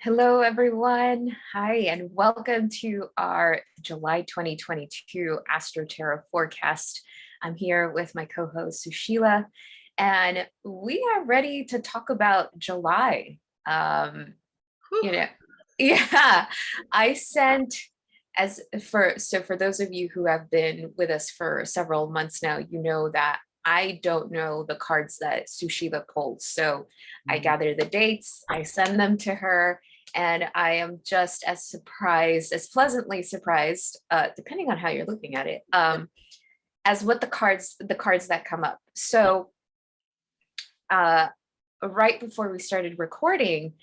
Hello, everyone. Hi, and welcome to our July 2022 Astro-Tarot Forecast. I'm here with my co-host Susheela, and we are ready to talk about July. Um, Whew. you know, yeah, I sent for those of you who have been with us for several months now, you know that I don't know the cards that Susheela pulls. So I Mhm. gather the dates, I send them to her, and I am just as surprised, as pleasantly surprised, depending on how you're looking at it, as what the cards that come up. So uh, right before we started recording,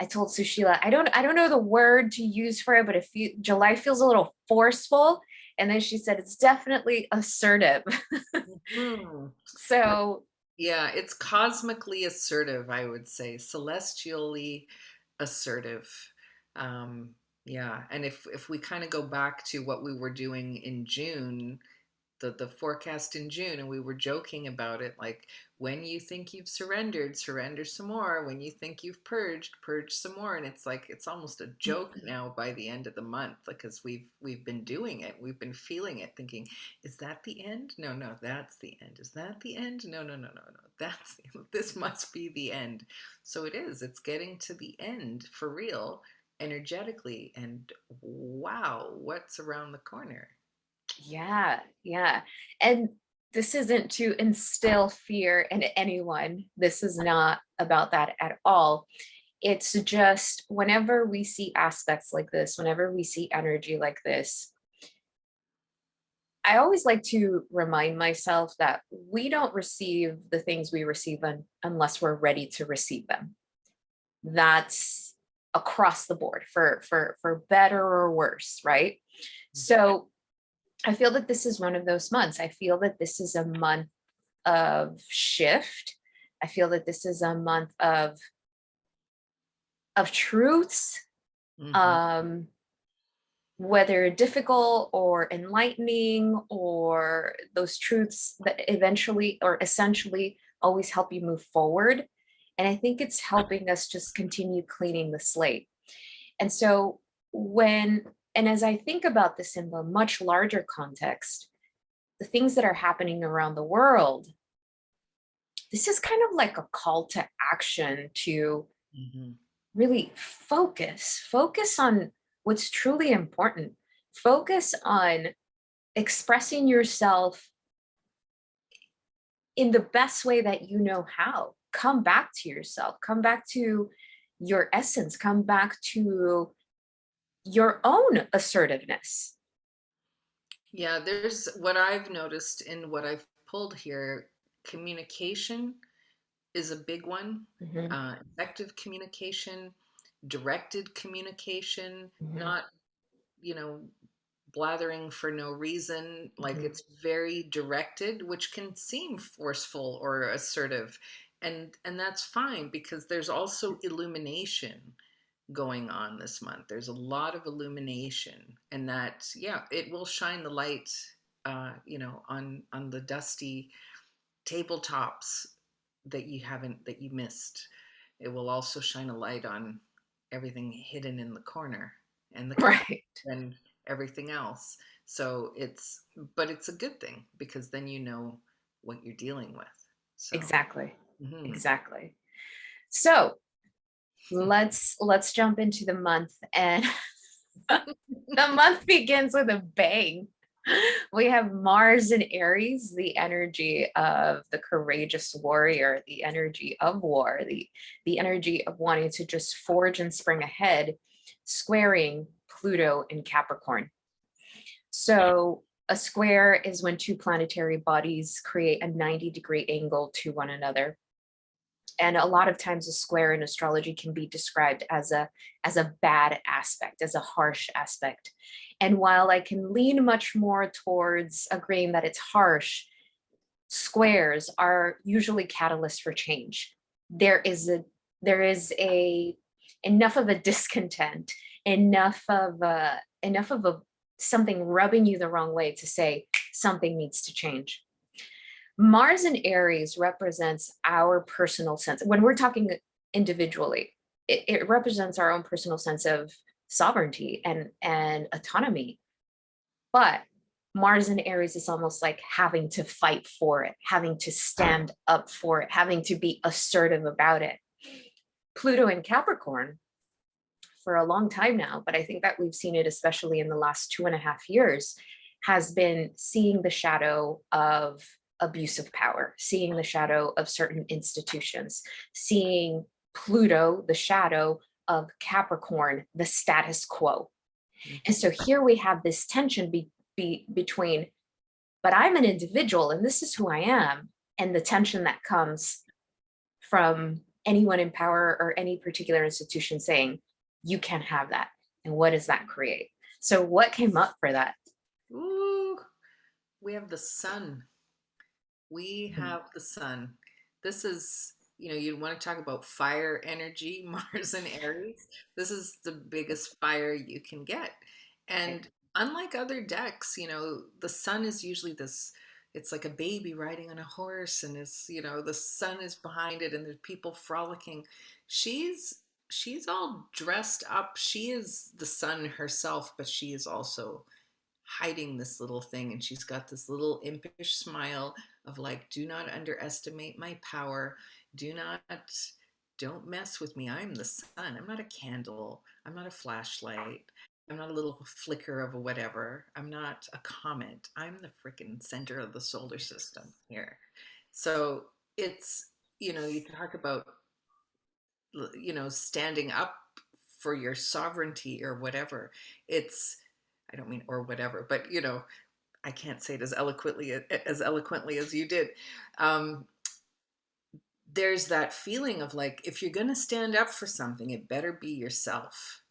I told Susheela, I don't know the word to use for it, but July feels a little forceful. And then she said it's definitely assertive. Mhm. So Yeah, it's cosmically assertive, I would say, celestially assertive. Um, yeah, and if we kind of go back to what we were doing in June, the forecast in June, and we were joking about it, like when you think you've surrendered, surrender some more. When you think you've purged, purge some more. And it's like it's almost a joke now by the end of the month, because we've been doing it, we've been feeling it, thinking, is that the end? No, no, that's the end. Is that the end? No, no, no, no, no. That's this must be the end. So it is. It's getting to the end for real, energetically, and wow, what's around the corner? yeah, yeah. And this isn't to instill fear in anyone. This is not about that at all. It's just whenever we see aspects like this, whenever we see energy like this, I always like to remind myself that we don't receive the things we receive unless we're ready to receive them. That's across the board for better or worse, right? So I feel that this is one of those months. I feel that this is a month of shift. I feel that this is a month of truths, Hmm. um, whether difficult or enlightening, or those truths that eventually or essentially always help you move forward. And I think it's helping us just continue cleaning the slate. And so as I think about this in the much larger context, the things that are happening around the world, this is kind of like a call to action to Hmm. really focus on what's truly important, focus on expressing yourself in the best way that you know how. Come back to yourself, come back to your essence, come back to your own assertiveness. Yeah, there's what I've noticed in what I've pulled here. Communication is a big one. Mhm, Effective communication, directed communication, mhm, not, you know, blathering for no reason. Like mhm. it's very directed, which can seem forceful or assertive. And that's fine, because there's also illumination going on this month. There's a lot of illumination, and that, yeah, it will shine the light, on the dusty tabletops that you missed. It will also shine a light on everything hidden in the corner and the cupboard Right. and everything else. So but it's a good thing, because then you know what you're dealing with. So, Exactly. mhm. Exactly. So let's jump into the month, and the month begins with a bang. We have Mars in Aries, the energy of the courageous warrior, the energy of war, the energy of wanting to just forge and spring ahead, squaring Pluto in Capricorn. So a square is when two planetary bodies create a 90-degree angle to one another. And a lot of times a square in astrology can be described as a bad aspect, as a harsh aspect. And while I can lean much more towards agreeing that it's harsh, squares are usually catalysts for change. There is a enough of a discontent, enough of a something rubbing you the wrong way to say something needs to change. Mars in Aries represents our personal sense. When we're talking individually, it represents our own personal sense of sovereignty and autonomy. But Mars in Aries is almost like having to fight for it, having to stand up for it, having to be assertive about it. Pluto in Capricorn for a long time now, but I think that we've seen it especially in the last 2.5 years, has been seeing the shadow of abuse of power, seeing the shadow of certain institutions, seeing Pluto, the shadow of Capricorn, the status quo. And so here we have this tension between, but I'm an individual and this is who I am, and the tension that comes from anyone in power or any particular institution saying, you can't have that. And what does that create? So what came up for that? Ooh, we have the sun. We have the sun. This is, you want to talk about fire energy, Mars and Aries. This is the biggest fire you can get. And unlike other decks, the sun is usually this, it's like a baby riding on a horse, and it's, the sun is behind it and there's people frolicking. She's all dressed up. She is the sun herself, but she is also hiding this little thing, and she's got this little impish smile of like, do not underestimate my power, don't mess with me, I'm the sun, I'm not a candle, I'm not a flashlight, I'm not a little flicker of a whatever, I'm not a comet, I'm the freaking center of the solar system here. So it's, you talk about, standing up for your sovereignty or whatever. It's, I don't mean or whatever, but I can't say it as eloquently as you did. There's that feeling of like, if you're going to stand up for something, it better be yourself.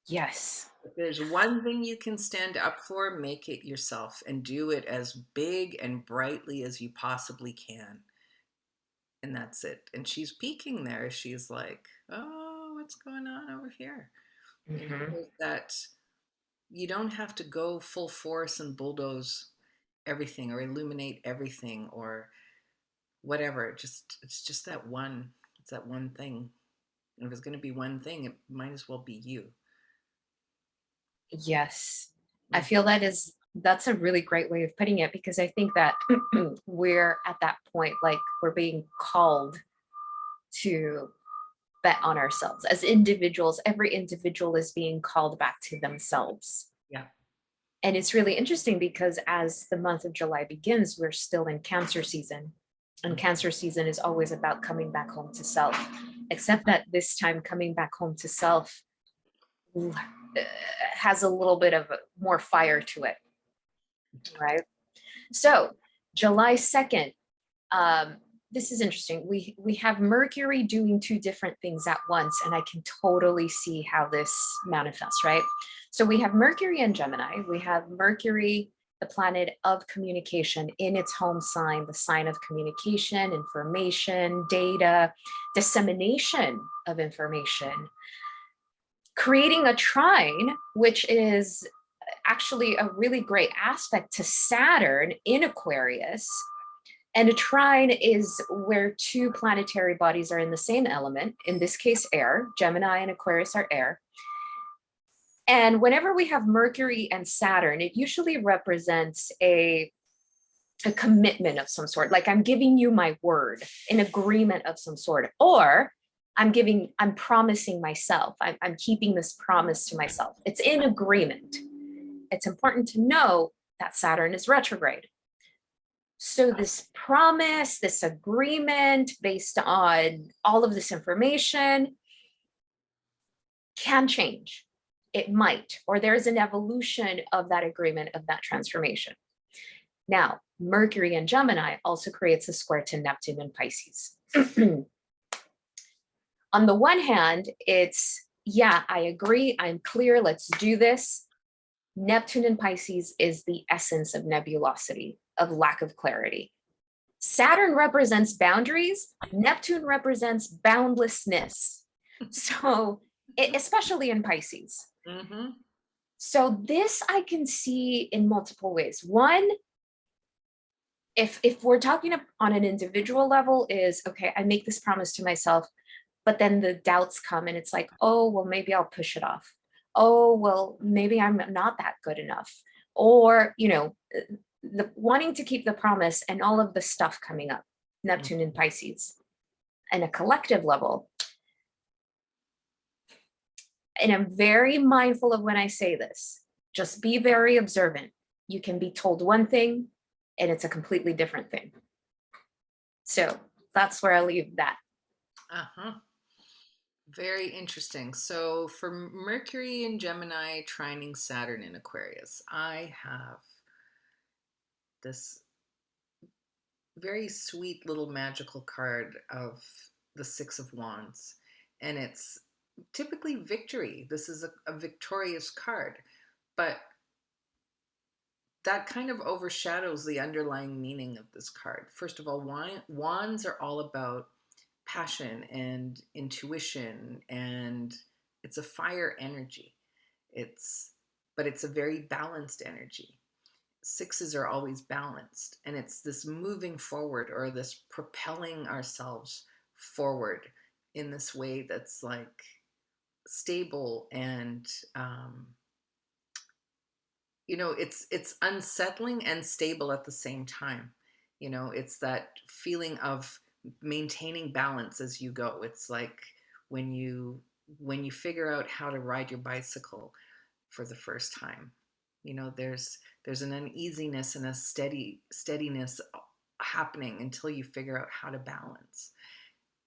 Yes. If there's one thing you can stand up for, make it yourself and do it as big and brightly as you possibly can. And that's it. And she's peeking there. She's like, oh, what's going on over here? That you don't have to go full force and bulldoze everything or illuminate everything or whatever. It's just that one. It's that one thing. And if it's going to be one thing, it might as well be you. Yes. I feel that's a really great way of putting it, because I think that we're at that point, like we're being called to bet on ourselves as individuals. Every individual is being called back to themselves. Yeah. And it's really interesting because as the month of July begins, we're still in Cancer season. And Cancer season is always about coming back home to self, except that this time coming back home to self has a little bit of more fire to it, right? So July 2nd, this is interesting. We have Mercury doing two different things at once, and I can totally see how this manifests, right? So we have Mercury in Gemini. We have Mercury, the planet of communication, in its home sign, the sign of communication, information, data, dissemination of information, creating a trine, which is actually a really great aspect to Saturn in Aquarius. And a trine is where two planetary bodies are in the same element, in this case, air. Gemini and Aquarius are air. And whenever we have Mercury and Saturn, it usually represents a commitment of some sort, like I'm giving you my word, an agreement of some sort, or I'm promising myself, I'm keeping this promise to myself. It's in agreement. It's important to know that Saturn is retrograde. So this promise, this agreement based on all of this information can change. It might, or there's an evolution of that agreement, of that transformation. Now, Mercury in Gemini also creates a square to Neptune in Pisces. On the one hand, it's, yeah, I agree, I'm clear, let's do this. Neptune in Pisces is the essence of nebulosity, of lack of clarity. Saturn represents boundaries. Neptune represents boundlessness. So, especially in Pisces. Mm-hmm. So this I can see in multiple ways. One, if we're talking on an individual level, is okay, I make this promise to myself, but then the doubts come and it's like, oh, well, maybe I'll push it off. Oh, well, maybe I'm not that good enough. Or, the wanting to keep the promise and all of the stuff coming up, Neptune and Pisces, and a collective level. And I'm very mindful of when I say this, just be very observant. You can be told one thing and it's a completely different thing. So that's where I leave that. Uh-huh. Very interesting. So for Mercury in Gemini, trining Saturn in Aquarius, I have this very sweet little magical card of the Six of Wands. And it's typically victory. This is a victorious card. But that kind of overshadows the underlying meaning of this card. First of all, wands are all about passion and intuition, and it's a fire energy. But it's a very balanced energy. Sixes are always balanced, and it's this moving forward, or this propelling ourselves forward in this way that's like stable and it's unsettling and stable at the same time. It's that feeling of maintaining balance as you go. It's like when you figure out how to ride your bicycle for the first time. There's an uneasiness and a steadiness happening until you figure out how to balance.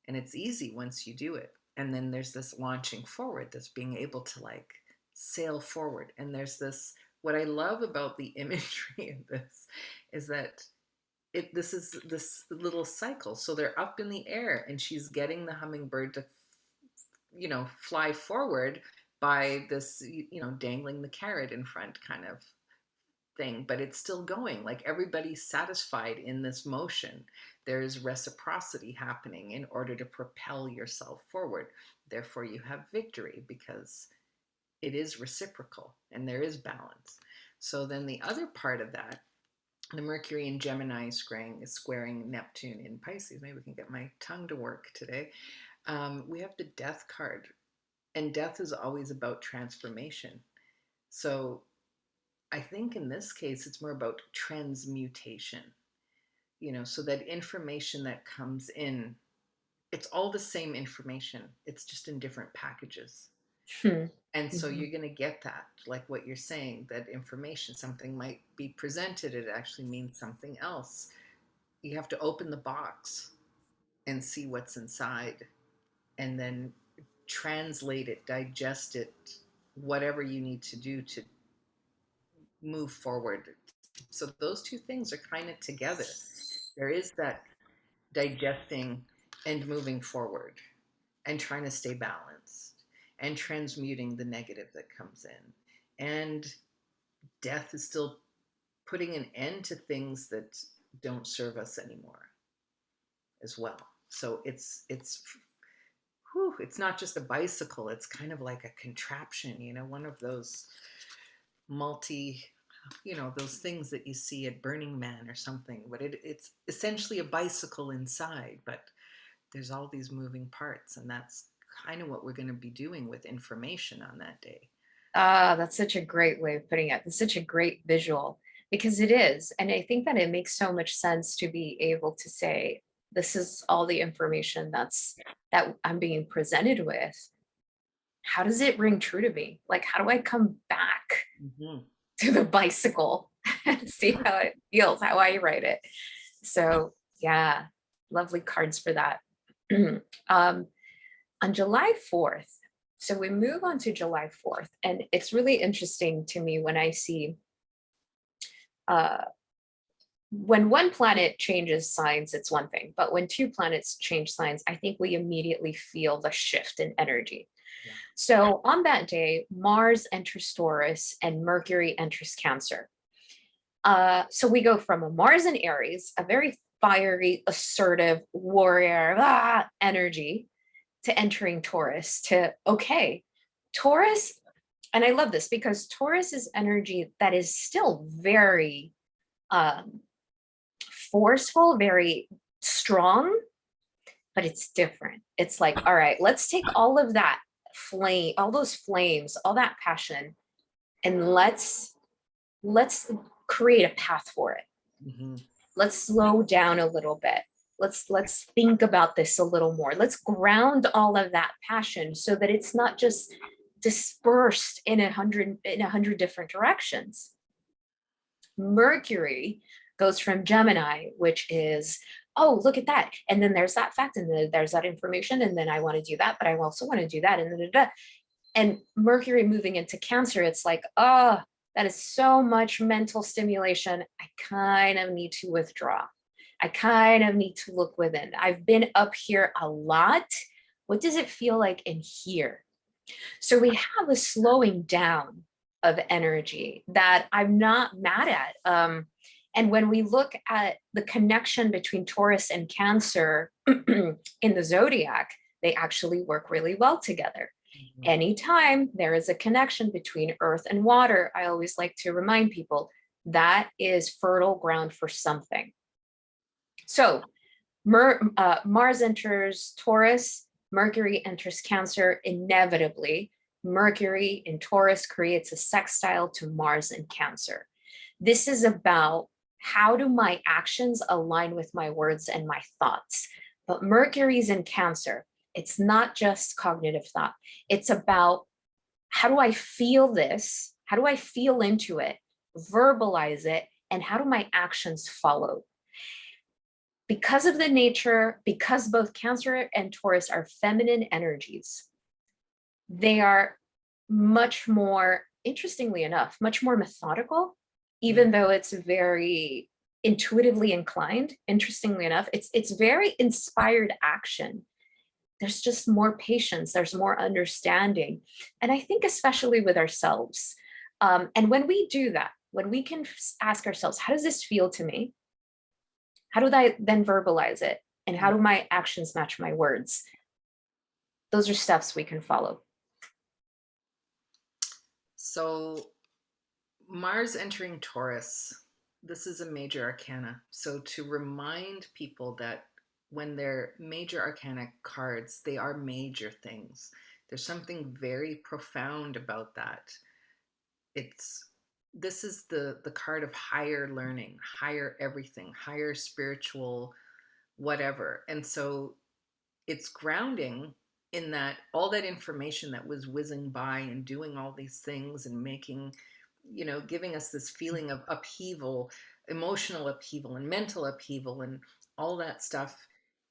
And it's easy once you do it. And then there's this launching forward, this being able to like sail forward. And there's this, what I love about the imagery of this is that this is this little cycle. So they're up in the air and she's getting the hummingbird to, fly forward by this, dangling the carrot in front kind of thing, but it's still going. Like everybody's satisfied in this motion. There's reciprocity happening in order to propel yourself forward. Therefore, you have victory because it is reciprocal and there is balance. So then the other part of that, the Mercury in Gemini is squaring Neptune in Pisces. Maybe we can get my tongue to work today. We have the Death card, and death is always about transformation. So I think in this case, it's more about transmutation, so that information that comes in, it's all the same information. It's just in different packages. And so you're going to get that, like what you're saying, that information, something might be presented, it actually means something else. You have to open the box and see what's inside, and then translate it, digest it, whatever you need to do to move forward. So those two things are kind of together. There is that digesting and moving forward and trying to stay balanced and transmuting the negative that comes in. And death is still putting an end to things that don't serve us anymore as well. So it's not just a bicycle. It's kind of like a contraption, one of those those things that you see at Burning Man or something, but it's essentially a bicycle inside, but there's all these moving parts, and that's kind of what we're going to be doing with information on that day. That's such a great way of putting it. It's such a great visual, because it is. And I think that it makes so much sense to be able to say, this is all the information that I'm being presented with. How does it ring true to me? Like, how do I come back to the bicycle and see how it feels, how I write it? So yeah, lovely cards for that. On July 4th, so we move on to July 4th, and it's really interesting to me when I see when one planet changes signs, it's one thing, but when two planets change signs, I think we immediately feel the shift in energy. Yeah. So on that day, Mars enters Taurus and Mercury enters Cancer. So we go from a Mars in Aries, a very fiery, assertive warrior energy, to entering Taurus, to, okay, Taurus, and I love this because Taurus is energy that is still very forceful, very strong, but it's different. It's like, all right, let's take all of that flame, all those flames, all that passion, and let's create a path for it. Hmm. Let's slow down a little bit. Let's think about this a little more. Let's ground all of that passion so that it's not just dispersed in a hundred different directions. Mercury goes from Gemini, which is, oh, look at that. And then there's that fact, and then there's that information. And then I want to do that, but I also want to do that. And Mercury moving into Cancer, it's like, oh, that is so much mental stimulation. I kind of need to withdraw. I kind of need to look within. I've been up here a lot. What does it feel like in here? So we have a slowing down of energy that I'm not mad at. And when we look at the connection between Taurus and Cancer in the zodiac, they actually work really well together. Hmm. Anytime there is a connection between earth and water, I always like to remind people that is fertile ground for something. So Mars enters Taurus, Mercury enters Cancer. Inevitably, Mercury in Taurus creates a sextile to Mars in Cancer. This is about how do my actions align with my words and my thoughts. But Mercury's in Cancer. It's not just cognitive thought. It's about how do I feel this? How do I feel into it? Verbalize it. And how do my actions follow? Because of the nature, because both Cancer and Taurus are feminine energies, they are much more, interestingly enough, much more methodical, even though it's very intuitively inclined. Interestingly enough, it's very inspired action. There's just more patience, there's more understanding. And I think especially with ourselves. And when we do that, when we can ask ourselves, how does this feel to me? How do I then verbalize it? And how do my actions match my words? Those are steps we can follow. So Mars entering Taurus, this is a major arcana. So to remind people that when they're major arcana cards, they are major things. There's something very profound about that. It's this is the card of higher learning, higher everything, higher spiritual whatever. And so it's grounding in that all that information that was whizzing by and doing all these things and making, giving us this feeling of upheaval, emotional upheaval and mental upheaval and all that stuff.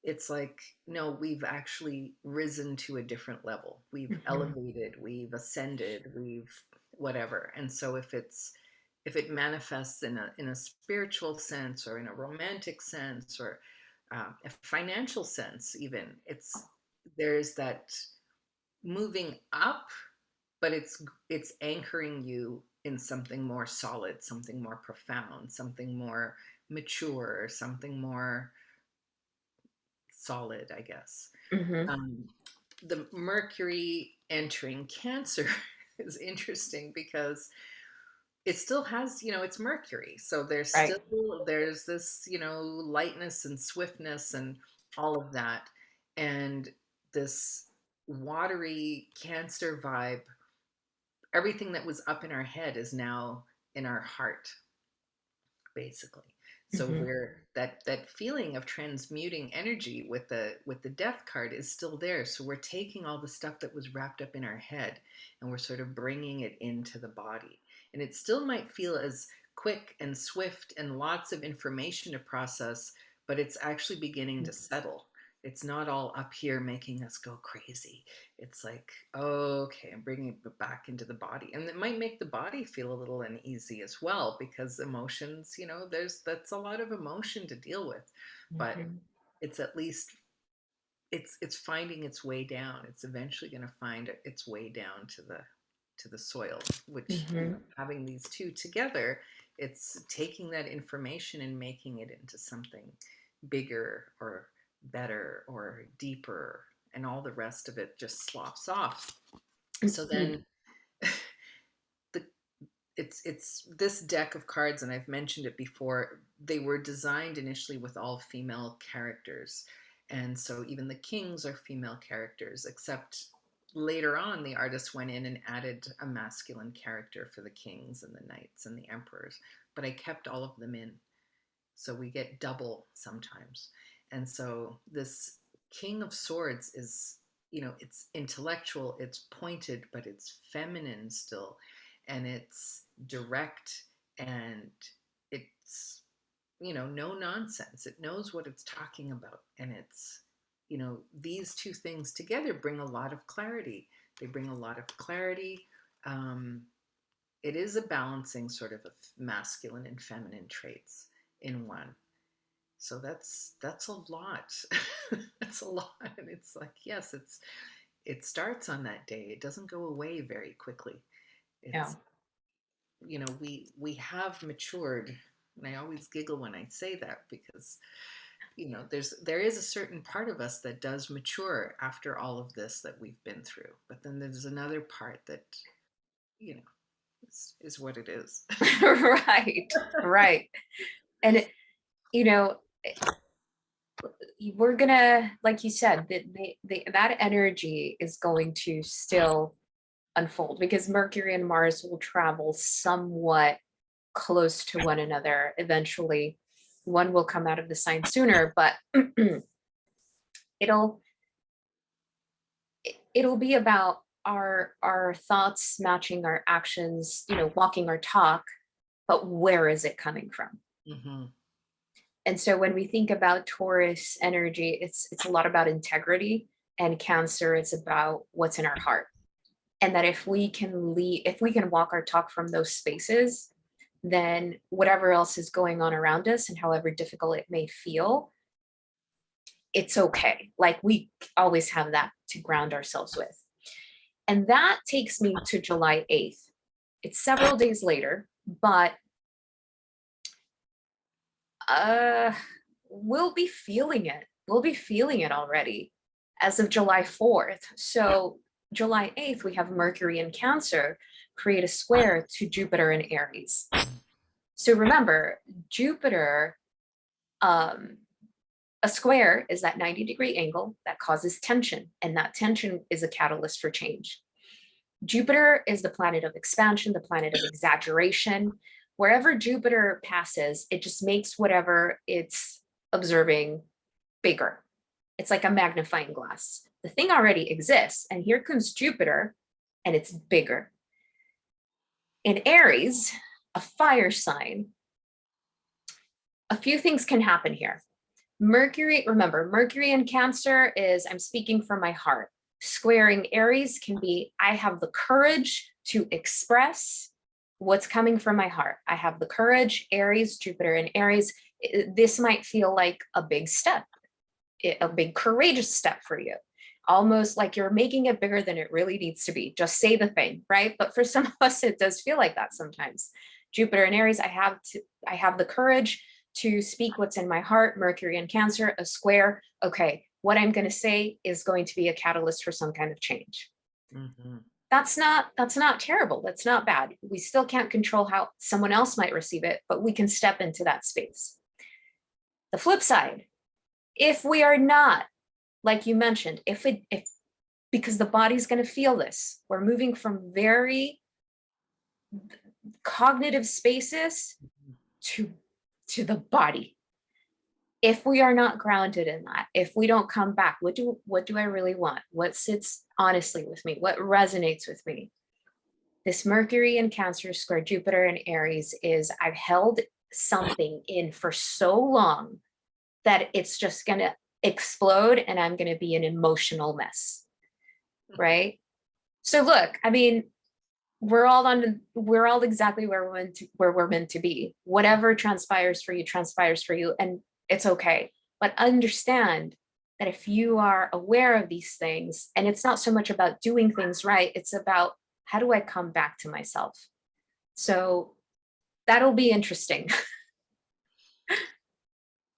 It's like, no, we've actually risen to a different level. We've Mhm, elevated, we've ascended, we've whatever. And so if it manifests in a spiritual sense or in a romantic sense or a financial sense, even there's that moving up, but it's anchoring you in something more solid, something more profound, something more mature, something more solid, I guess. mhm. um, the Mercury entering Cancer is interesting because it still has, it's Mercury, so Right. there's this, lightness and swiftness and all of that, and this watery Cancer vibe. Everything that was up in our head is now in our heart, basically. So Mhm, we're that feeling of transmuting energy with the death card is still there. So we're taking all the stuff that was wrapped up in our head and we're sort of bringing it into the body. And it still might feel as quick and swift and lots of information to process, but it's actually beginning to settle. It's not all up here making us go crazy. It's like, oh, okay, I'm bringing it back into the body. And it might make the body feel a little uneasy as well because emotions, that's a lot of emotion to deal with. But mhm, it's at least it's finding its way down. It's eventually going to find its way down to the soil, which, mhm, having these two together, it's taking that information and making it into something bigger or better or deeper, and all the rest of it just sloughs off. So mhm, then the it's this deck of cards, and I've mentioned it before. They were designed initially with all female characters, And so even the kings are female characters, except later on the artist went in and added a masculine character for the kings and the knights and the emperors, but I kept all of them in. So we get double sometimes. And so this King of Swords is, it's intellectual, it's pointed, but it's feminine still. And it's direct, and it's, no nonsense. It knows what it's talking about. And it's, these two things together bring a lot of clarity. They bring a lot of clarity. Um, it is a balancing sort of masculine and feminine traits in one. So that's a lot. That's a lot. And it's like, yes, it starts on that day. It doesn't go away very quickly. Yeah. It's, we have matured. And I always giggle when I say that, because there is a certain part of us that does mature after all of this that we've been through. But then there's another part that, you know, is what it is. Right. Right. And you know, we're gonna, like you said, that energy is going to still unfold because Mercury and Mars will travel somewhat close to one another eventually. One will come out of the sign sooner, but it'll it'll be about our thoughts matching our actions, walking our talk, but where is it coming from? Mm-hmm. And so when we think about Taurus energy, it's a lot about integrity, and Cancer, it's about what's in our heart. And that if we can walk our talk from those spaces, then whatever else is going on around us and however difficult it may feel, it's okay. Like we always have that to ground ourselves with. And that takes me to July 8th. It's several days later, but uh we'll be feeling it. We'll be feeling it already as of July 4th. So July 8th, we have Mercury in Cancer create a square to Jupiter in Aries. So remember, Jupiter, um, a square is that 90-degree angle that causes tension, and that tension is a catalyst for change. Jupiter is the planet of expansion, the planet of exaggeration. Wherever Jupiter passes, it just makes whatever it's observing bigger. It's like a magnifying glass. The thing already exists, and here comes Jupiter, and it's bigger. In Aries, a fire sign, a few things can happen here. Mercury, remember, Mercury in Cancer is, I'm speaking from my heart. Squaring Aries can be, I have the courage to express what's coming from my heart. I have the courage, Aries, Jupiter in Aries. This might feel like a big step, a big courageous step for you. Almost like you're making it bigger than it really needs to be. Just say the thing, right? But for some of us, it does feel like that sometimes. Jupiter in Aries, I have the courage to speak what's in my heart. Mercury in Cancer, a square. Okay, what I'm going to say is going to be a catalyst for some kind of change. Mm-hmm. That's not terrible. That's not bad. We still can't control how someone else might receive it, but we can step into that space. The flip side, if we are not, like you mentioned, if because the body's going to feel this, we're moving from very cognitive spaces to the body. If we are not grounded in that, if we don't come back, what do I really want? What sits honestly with me? What resonates with me? This Mercury in Cancer square Jupiter in Aries is, I've held something in for so long that it's just going to explode and I'm going to be an emotional mess. Right? So look, I mean, we're all exactly where we're meant to be. Whatever transpires for you, and it's okay. But understand that if you are aware of these things, and it's not so much about doing things right, it's about how do I come back to myself. So that'll be interesting.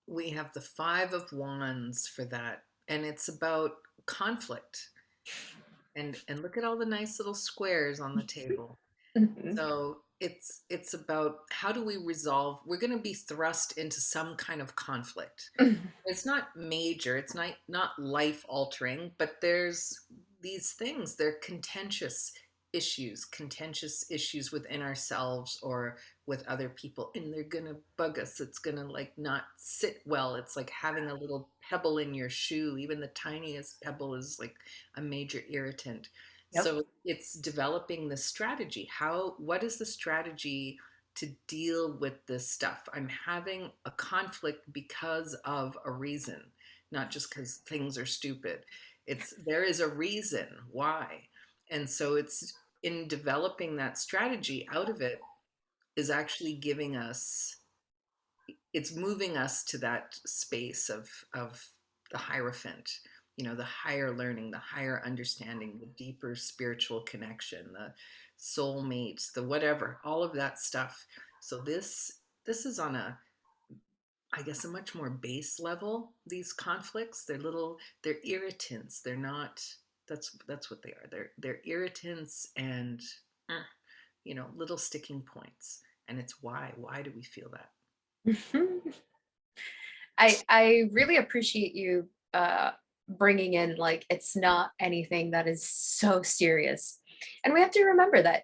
We have the Five of Wands for that, and it's about conflict. And look at all the nice little squares on the table. Mhm. So it's about how do we resolve, we're going to be thrust into some kind of conflict. It's not major, it's not life altering, but there's these things, they're contentious issues within ourselves or with other people, and they're gonna bug us. It's gonna like not sit well. It's like having a little pebble in your shoe. Even the tiniest pebble is like a major irritant. Yep. So it's developing the strategy. What is the strategy to deal with this stuff? I'm having a conflict because of a reason, not just because things are stupid. There is a reason why. And so it's in developing that strategy out of it is actually giving us, it's moving us to that space of the hierophant, the higher learning, the higher understanding, the deeper spiritual connection, the soulmates, the whatever, all of that stuff. So this is on a, I guess, a much more base level. These conflicts, they're irritants. They're not, that's what they are. They're irritants and little sticking points. And it's why do we feel that? I really appreciate you bringing in, like, it's not anything that is so serious. And we have to remember that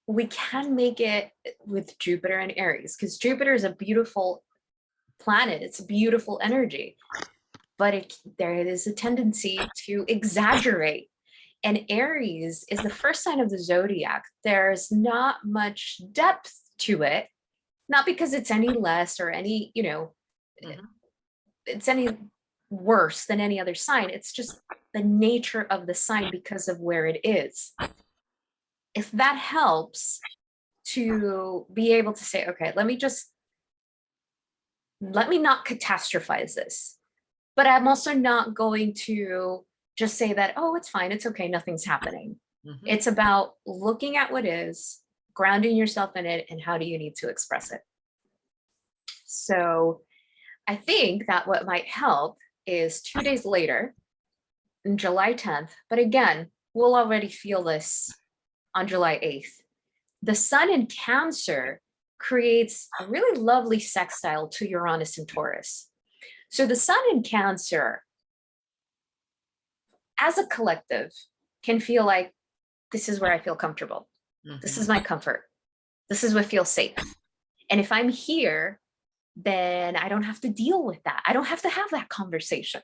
we can make it with Jupiter and Aries, because Jupiter is a beautiful planet. It's a beautiful energy, but there is a tendency to exaggerate. And Aries is the first sign of the zodiac. There's not much depth to it, not because it's any less or any, Mm-hmm. it's any worse than any other sign. It's just the nature of the sign because of where it is. If that helps to be able to say, okay, let me not catastrophize this. But I'm also not going to just say that, oh, it's fine, it's okay, nothing's happening. Mm-hmm. It's about looking at what is, grounding yourself in it, and how do you need to express it. So I think that what might help is 2 days later, on July 10th, but again, we'll already feel this on July 8th. The sun in Cancer creates a really lovely sextile to Uranus and Taurus. So the sun in Cancer, as a collective, can feel like, this is where I feel comfortable. This Mm-hmm. is my comfort. This is what feels safe. And if I'm here, then I don't have to deal with that. I don't have to have that conversation.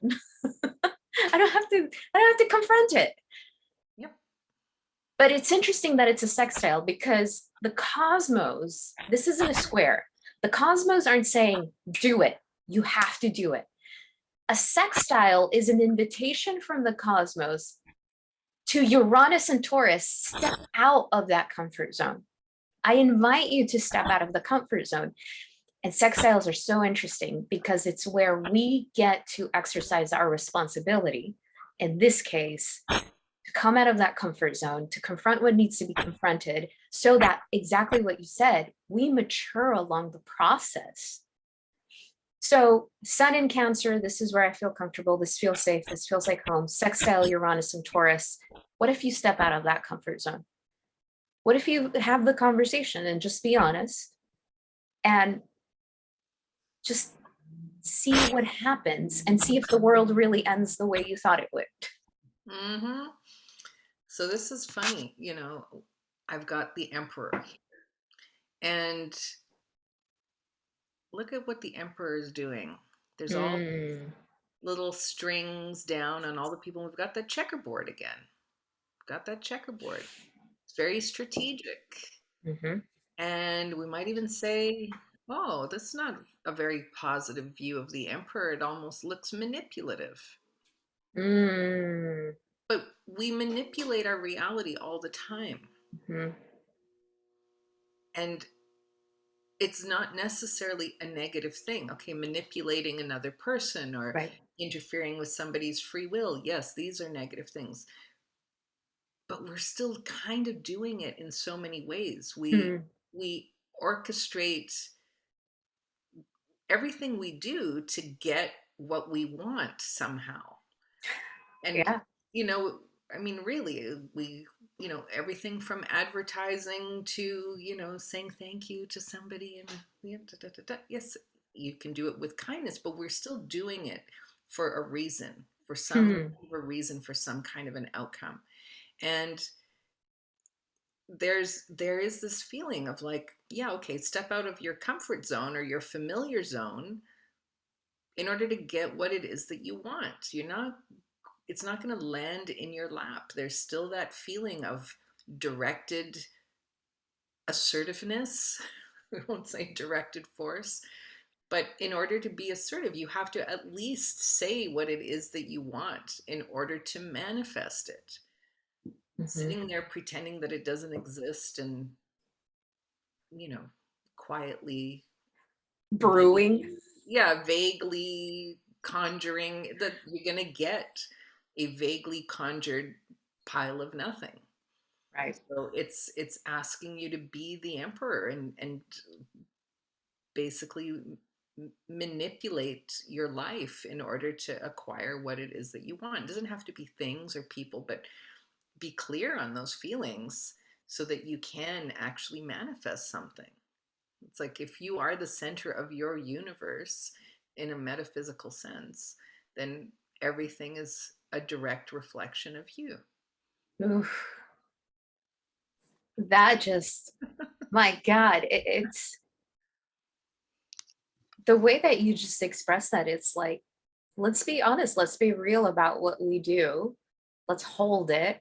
I don't have to confront it. Yep. But it's interesting that it's a sextile, because the cosmos, this isn't a square. The cosmos aren't saying, do it. You have to do it. A sextile is an invitation from the cosmos to Uranus and Taurus: step out of that comfort zone. I invite you to step out of the comfort zone. And sextiles are so interesting because it's where we get to exercise our responsibility. In this case, to come out of that comfort zone, to confront what needs to be confronted, so that, exactly what you said, we mature along the process. So sun in Cancer, this is where I feel comfortable. This feels safe. This feels like home. Sextile Uranus and Taurus. What if you step out of that comfort zone? What if you have the conversation and just be honest and just see what happens, and see if the world really ends the way you thought it would? Mm-hmm. So this is funny, I've got the Emperor here. And look at what the Emperor is doing. There's all Mm, little strings down on all the people. We've got that checkerboard again. We've got that checkerboard. It's very strategic. mhm. And we might even say, oh, that's not a very positive view of the Emperor. It almost looks manipulative. Mm, But we manipulate our reality all the time. mhm. And it's not necessarily a negative thing. Okay, manipulating another person or Right. interfering with somebody's free will. Yes, these are negative things. But we're still kind of doing it in so many ways. Mm, We orchestrate everything we do to get what we want somehow. And yeah. you know, I mean, really, we, everything from advertising to, saying thank you to somebody and yeah, da, da, da, da. Yes, you can do it with kindness, but we're still doing it for a reason, for some Hmm. kind of a reason, for some kind of an outcome. And there is this feeling of like, yeah, okay, step out of your comfort zone or your familiar zone in order to get what it is that you want. It's not going to land in your lap. There's still that feeling of directed assertiveness. We won't say directed force, but in order to be assertive, you have to at least say what it is that you want in order to manifest it. Hmm. Sitting there pretending that it doesn't exist and, you know, quietly, Brewing. vaguely conjuring that you're going to get a vaguely conjured pile of nothing. Right. So it's asking you to be the emperor and basically manipulate your life in order to acquire what it is that you want. It doesn't have to be things or people, but be clear on those feelings so that you can actually manifest something. It's like if you are the center of your universe in a metaphysical sense, then everything is a direct reflection of you. Oof. That just, my God, it's the way that you just express that. It's like, let's be honest, let's be real about what we do. Let's hold it.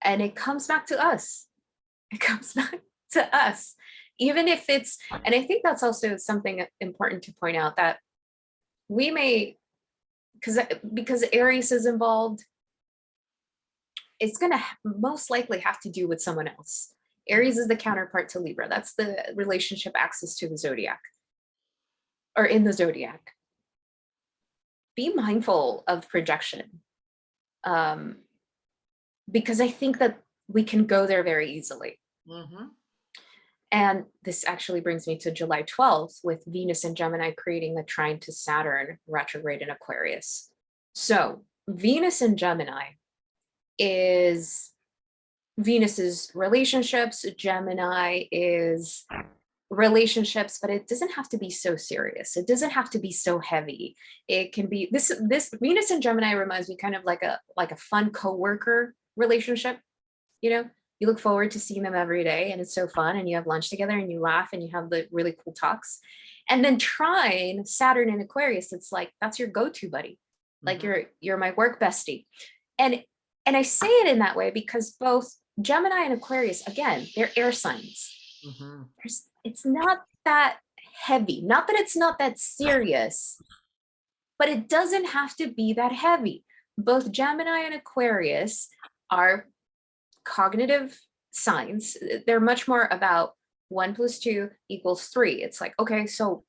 And it comes back to us. It comes back to us. Even if it's, and I think that's also something important to point out that we may, because Aries is involved, it's going to most likely have to do with someone else. Aries is the counterpart to Libra. That's the relationship axis to the zodiac or in the zodiac. Be mindful of projection, um, because I think that we can go there very easily. Mm-hmm. And this actually brings me to July 12th with Venus and Gemini creating a trine to Saturn retrograde in Aquarius. So Venus and Gemini is Venus's relationships, Gemini is relationships, but it doesn't have to be so serious. It doesn't have to be so heavy. It can be this Venus and Gemini reminds me kind of like a fun coworker relationship, you know. You look forward to seeing them every day and it's so fun and you have lunch together and you laugh and you have the really cool talks. And then Trine, Saturn and Aquarius, it's like that's your go-to buddy. Like Mm-hmm. you're my work bestie. And and I say it in that way because both Gemini and Aquarius, again, they're air signs. Mm-hmm. It's not that heavy. Not that it's not that serious, but it doesn't have to be that heavy. Both Gemini and Aquarius are cognitive signs. They're much more about 1 + 2 = 3. It's like, okay, so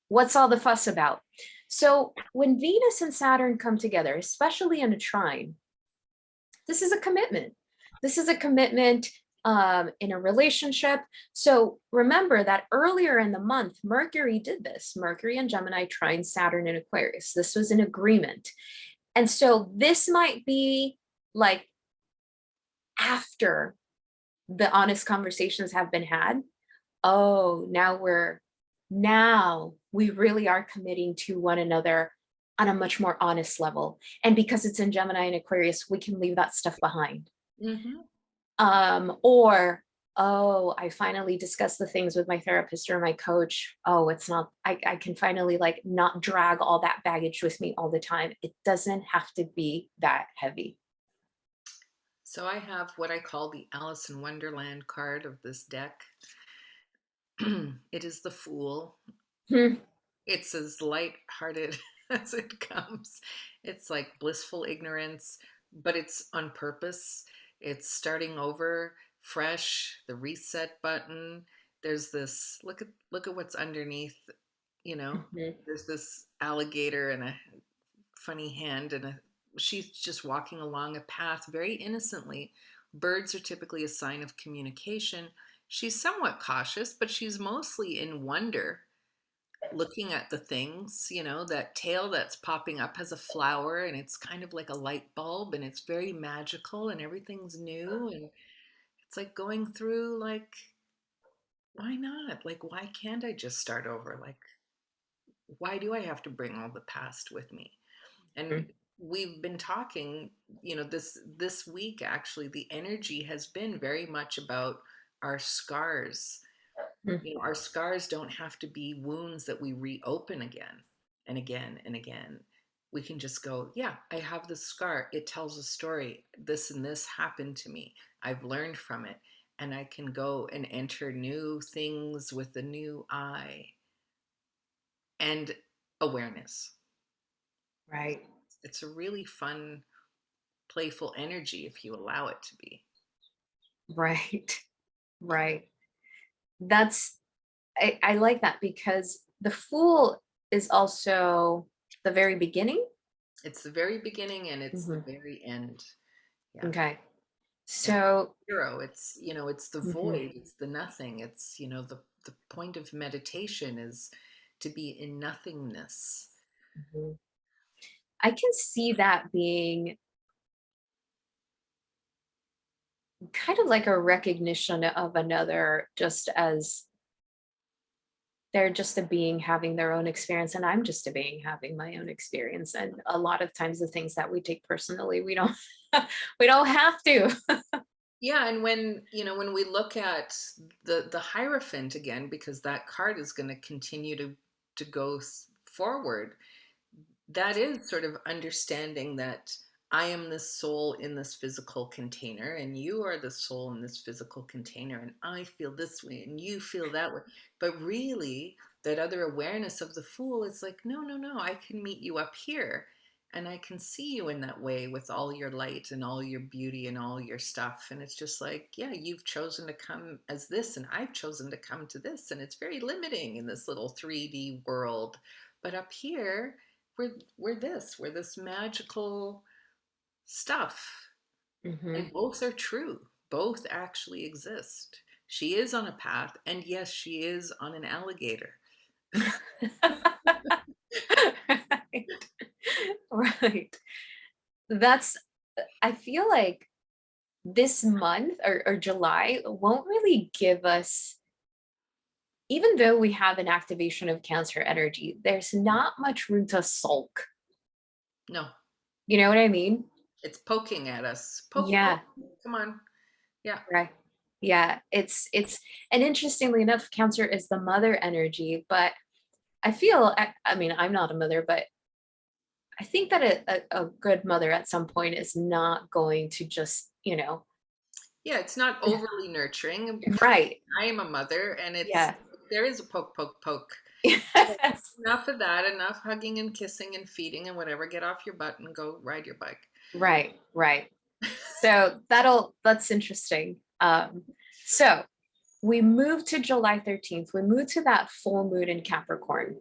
what's all the fuss about? So when Venus and Saturn come together, especially in a trine, this is a commitment. This is a commitment in a relationship. So remember that earlier in the month, Mercury did this. Mercury and Gemini trine Saturn in Aquarius. This was an agreement. And so this might be like after the honest conversations have been had. Oh, now we really are committing to one another on a much more honest level. And because it's in Gemini and Aquarius, we can leave that stuff behind. Mm-hmm. Or, oh, I finally discussed the things with my therapist or my coach. Oh, it's not, I can finally like not drag all that baggage with me all the time. It doesn't have to be that heavy. So I have what I call the Alice in Wonderland card of this deck. It is the Fool. Hmm. It's as light-hearted as it comes. It's like blissful ignorance, but it's on purpose. It's starting over, fresh, the reset button. There's this look at what's underneath, you know. Mhm. There's this alligator and a funny hand and she's just walking along a path very innocently. Birds are typically a sign of communication. She's somewhat cautious, but she's mostly in wonder looking at the things, you know, that tail that's popping up has a flower and it's kind of like a light bulb and it's very magical and everything's new. And it's like going through, like, why not? Like, why can't I just start over? Like, why do I have to bring all the past with me? And we've been talking, you know, this week actually, the energy has been very much about our scars. Mhm. You know, our scars don't have to be wounds that we reopen again and again and again. We can just go, yeah, I have this scar. It tells a story. This and this happened to me. I've learned from it. And I can go and enter new things with a new eye and awareness. Right. It's a really fun, playful energy if you allow it to be. Right. Right. That's I like that because the Fool is also the very beginning. It's the very beginning and it's the Mhm. very end. Yeah. Okay. And So zero, it's, you know, it's the mhm, void, it's the nothing. It's, you know, the point of meditation is to be in nothingness. mhm. I can see that being kind of like a recognition of another, just as they're just a being having their own experience, and I'm just a being having my own experience. And a lot of times, the things that we take personally, we don't we don't have to. Yeah, and when, you know, when we look at the Hierophant again, because that card is going to continue to go forward, that is sort of understanding that I am this soul in this physical container, and you are the soul in this physical container, and I feel this way, and you feel that way. But really, that other awareness of the Fool is like, no, no, no, I can meet you up here, and I can see you in that way with all your light and all your beauty and all your stuff. And it's just like, yeah, you've chosen to come as this, and I've chosen to come to this, and it's very limiting in this little 3D world. But up here, we're this magical stuff, Mhm. and both are true. Both actually exist. She is on a path, and yes, she is on an alligator. Right. Right. That's I feel like this month or July won't really give us, even though we have an activation of Cancer energy, there's not much room to sulk. No, You know what I mean? it's poking at us. Poke, Yeah, poke. Come on. Yeah. right. Yeah, it's and interestingly enough, Cancer is the mother energy, but I feel I mean, I'm not a mother, but I think that a good mother at some point is not going to just, Yeah, it's not overly nurturing. right. I am a mother, and it's Yeah. there is a poke, poke, poke. Yes. Enough of that. Enough hugging and kissing and feeding and whatever. Get off your butt and go ride your bike. Right, right. So that's interesting. So we move to July 13th. We move to that full moon in Capricorn.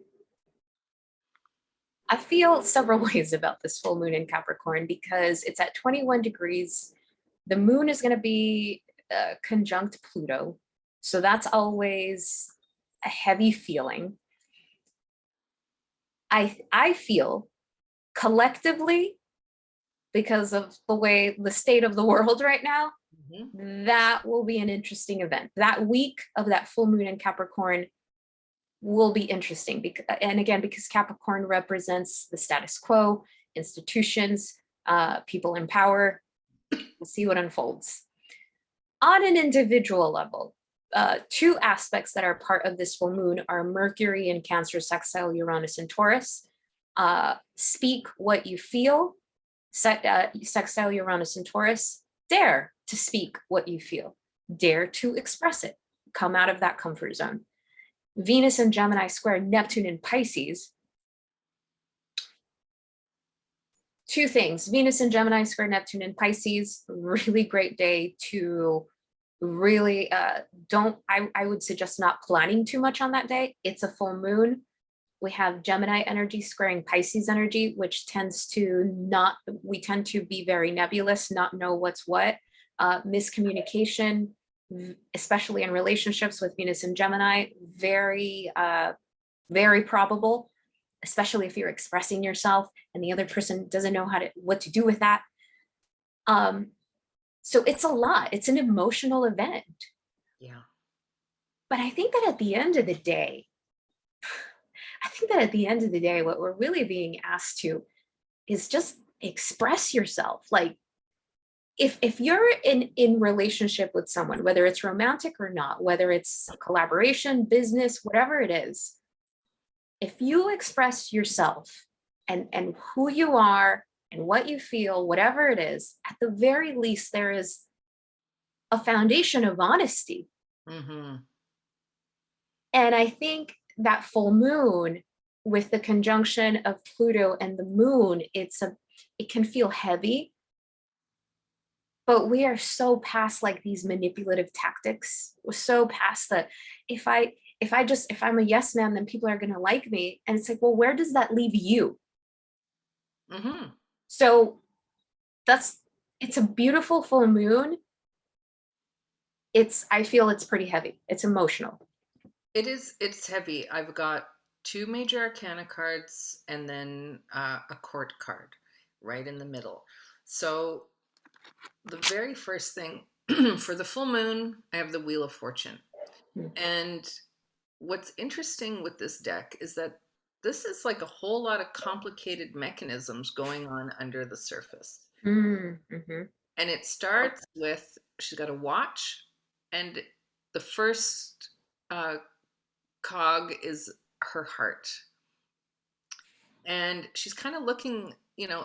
I feel several ways about this full moon in Capricorn because it's at 21 degrees. The moon is going to be conjunct Pluto. So that's always a heavy feeling. I feel collectively, because of the state of the world right now, Mhm. that will be an interesting event. That week of that full moon in Capricorn will be interesting. And again, because Capricorn represents the status quo, institutions, people in power. We'll see what unfolds. On an individual level, two aspects that are part of this full moon are Mercury in Cancer, sextile Uranus and Taurus. Speak what you feel, sextile Uranus and Taurus. Dare to speak what you feel, dare to express it, come out of that comfort zone. Venus and Gemini square Neptune in Pisces. Two things: Venus and Gemini square Neptune in Pisces, really great day to really don't I would suggest not planning too much on that day. It's a full moon. We have Gemini energy squaring Pisces energy, which tends to not, we tend to be very nebulous, not know what's what. Miscommunication, especially in relationships with Venus and Gemini, very very probable, especially if you're expressing yourself and the other person doesn't know what to do with that. So it's a lot. It's an emotional event. Yeah. But I think that at the end of the day, what we're really being asked to is just express yourself. Like, if you're in relationship with someone, whether it's romantic or not, whether it's a collaboration, business, whatever it is, if you express yourself and who you are and what you feel, whatever it is, at the very least there is a foundation of honesty. Mm-hmm. And I think that full moon, with the conjunction of Pluto and the moon, it can feel heavy, but we are so past like these manipulative tactics. We're so past the, if I if I'm a yes man, then people are going to like me. And it's like, well, where does that leave you? Mm-hmm. So that's, it's a beautiful full moon. I feel it's pretty heavy. It's emotional. It's heavy. I've got two major arcana cards and then a court card right in the middle. So the very first thing for the full moon, I have the Wheel of Fortune. And what's interesting with this deck is that this is like a whole lot of complicated mechanisms going on under the surface. Mm-hmm. And it starts with she's got a watch, and the first uh, cog is her heart. And she's kind of looking,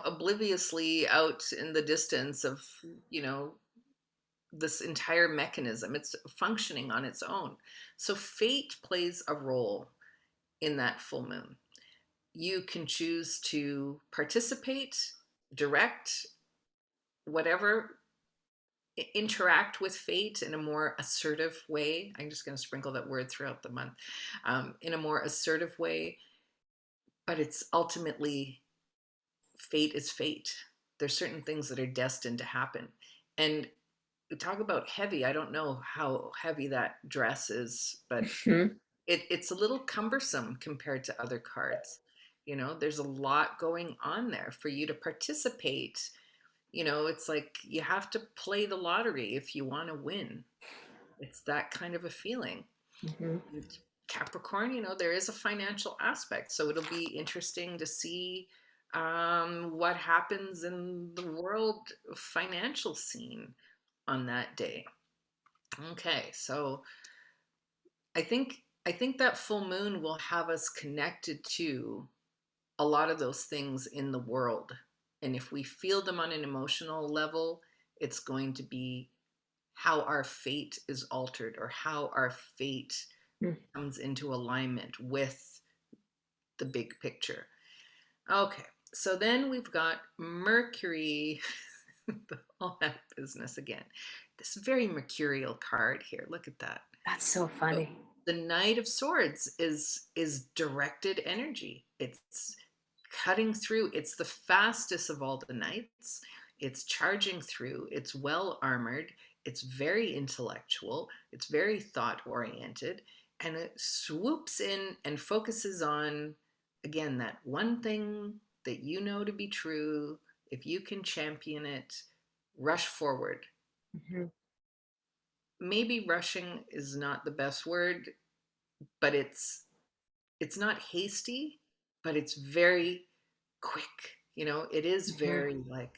obliviously out in the distance of, you know, this entire mechanism. It's functioning on its own. So fate plays a role in that full moon. You can choose to participate, direct, whatever, interact with fate in a more assertive way. I'm just going to sprinkle that word throughout the month, in a more assertive way. But it's ultimately, fate is fate. There's certain things that are destined to happen. And we talk about heavy. I don't know how heavy that dress is, but Mm-hmm. it's a little cumbersome compared to other cards. There's a lot going on there for you to participate. It's like you have to play the lottery if you want to win. It's that kind of a feeling. Mm-hmm. Capricorn, there is a financial aspect. So it'll be interesting to see what happens in the world financial scene on that day. Okay, so I think that full moon will have us connected to a lot of those things in the world. And if we feel them on an emotional level, it's going to be how our fate is altered, or how our fate comes into alignment with the big picture. Okay, so then we've got Mercury, all that business again. This very mercurial card here. Look at that. That's so So funny. the Knight of Swords is directed energy. It's cutting through. It's the fastest of all the knights. It's charging through. It's well armored. It's very intellectual. It's very thought oriented. And it swoops in and focuses on, again, that one thing that you know to be true. If you can champion it, rush forward. Mm-hmm. Maybe rushing is not the best word, but it's not hasty, but it's very quick. It is Mm-hmm. very like,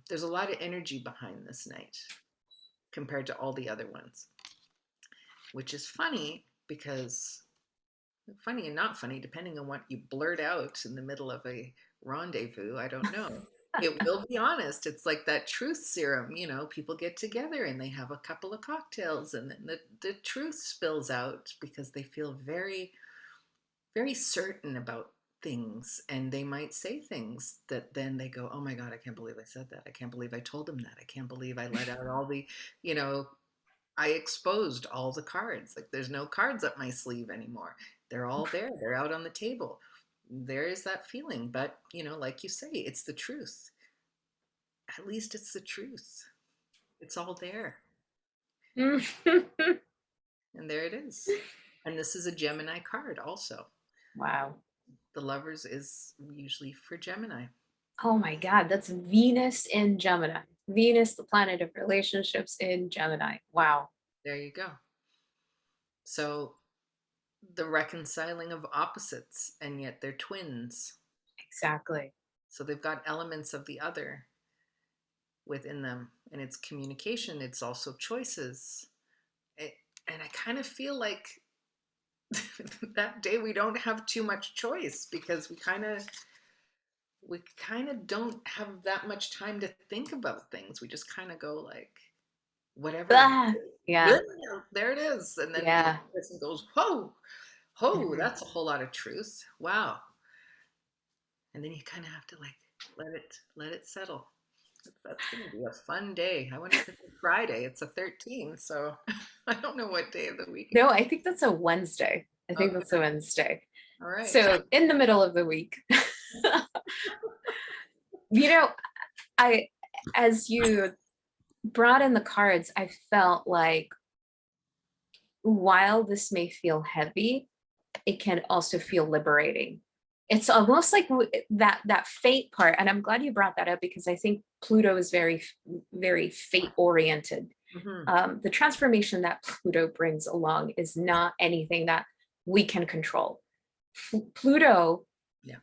there's a lot of energy behind this night compared to all the other ones, which is funny because, funny and not funny, depending on what you blurt out in the middle of a rendezvous. I don't know. It will be honest. It's like that truth serum. People get together and they have a couple of cocktails, and then the truth spills out because they feel very, very certain about things, and they might say things that then they go, oh my god, I can't believe I said that. I can't believe I told him that. I can't believe I let out all the, you know I exposed all the cards. Like, there's no cards up my sleeve anymore. They're all there. They're out on the table. There is that feeling, but like you say, it's the truth. At least it's the truth. It's all there. And there it is. And this is a Gemini card also. Wow. The Lovers is usually for Gemini. Oh my God, that's Venus in Gemini. Venus, the planet of relationships in Gemini. Wow. There you go. So the reconciling of opposites, and yet they're twins. Exactly. So they've got elements of the other within them. And it's communication, it's also choices. It, and I kind of feel like that day we don't have too much choice because we kind of don't have that much time to think about things. We just kind of go like whatever. Ah, yeah. There it is. And then the Yeah. other person goes, whoa, whoa, Mhm. that's a whole lot of truth. Wow. And then you kind of have to like let it settle. That's going to be a fun day. I wonder if it's a Friday. It's a 13, so I don't know what day of the week. No, I think that's a Wednesday. I think that's a Okay, Wednesday. all right. So in the middle of the week. You know, I as you brought in the cards, I felt like while this may feel heavy, it can also feel liberating. It's almost like that fate part, and I'm glad you brought that up because I think Pluto is very fate oriented. Hmm. The transformation that Pluto brings along is not anything that we can control. Pluto Yeah.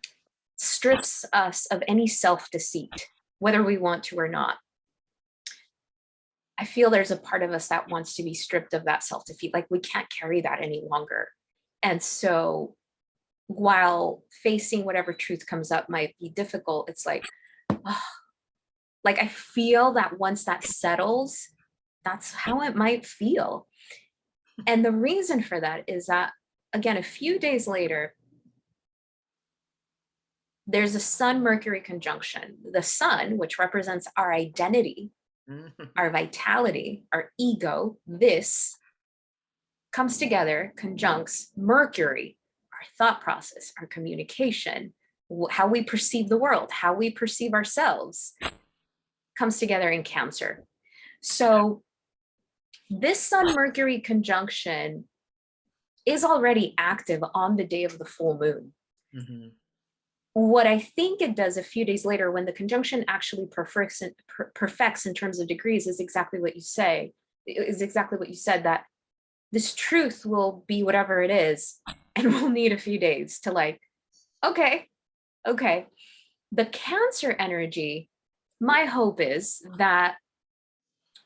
strips us of any self-deceit, whether we want to or not. I feel there's a part of us that wants to be stripped of that self-defeat. Like we can't carry that any longer. And so while facing whatever truth comes up might be difficult, it's oh, like I feel that once that settles, that's how it might feel. And the reason for that is that, again, a few days later, there's a Sun Mercury conjunction. The Sun, which represents our identity, Hmm. our vitality, our ego, this comes together, conjuncts Mercury, our thought process, our communication, how we perceive the world, how we perceive ourselves, comes together in Cancer. So this Sun Mercury conjunction is already active on the day of the full moon. Hmm. What I think it does a few days later when the conjunction actually perfects in terms of degrees is exactly what you say, is exactly what you said, that this truth will be whatever it is, and we'll need a few days to okay, okay. The Cancer energy, my hope is that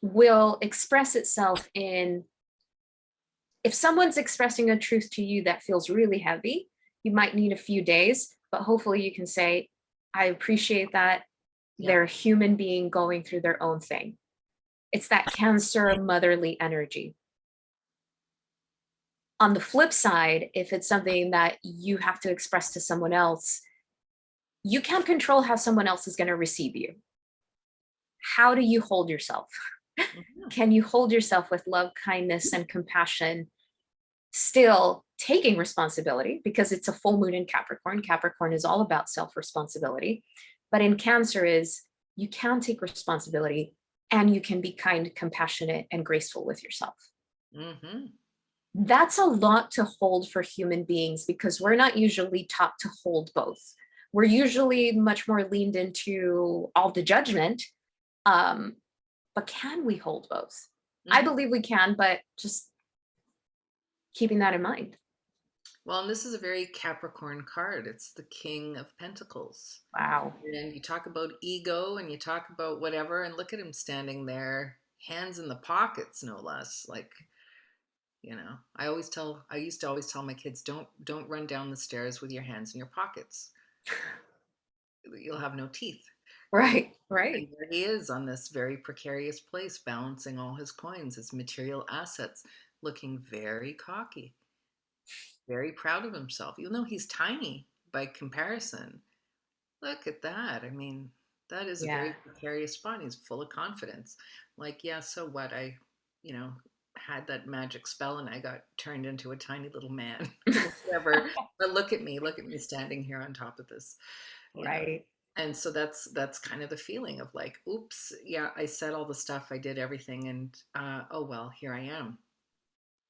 will express itself in, if someone's expressing a truth to you that feels really heavy, you might need a few days, but hopefully you can say, I appreciate that. Yeah. They're a human being going through their own thing. It's that Cancer motherly energy. On the flip side, if it's something that you have to express to someone else, you can't control how someone else is going to receive you. How do you hold yourself? Hmm. Can you hold yourself with love, kindness, and compassion, still taking responsibility? Because it's a full moon in Capricorn. Capricorn is all about self-responsibility. But in Cancer is you can take responsibility and you can be kind, compassionate, and graceful with yourself. Hmm. That's a lot to hold for human beings because we're not usually taught to hold both. We're usually much more leaned into all the judgment. Um, but can we hold both? I Hmm. believe we can, but just keeping that in mind. Well, and this is a very Capricorn card. It's the King of Pentacles. Wow. And you talk about ego and you talk about whatever, and look at him standing there, hands in the pockets, no less. Like, I used to always tell my kids, don't run down the stairs with your hands in your pockets. You'll have no teeth. Right, right. And there he is on this very precarious place, balancing all his coins, his material assets, looking very cocky, very proud of himself, even though he's tiny by comparison. Look at that. I mean, that is a Yeah. very precarious spot. He's full of confidence. Like, yeah, so what? You know, had that magic spell and I got turned into a tiny little man. Whatever. But look at me standing here on top of this, you know. Right. And so that's kind of the feeling of like, oops, yeah, I said all the stuff, I did everything, and oh well, here I am.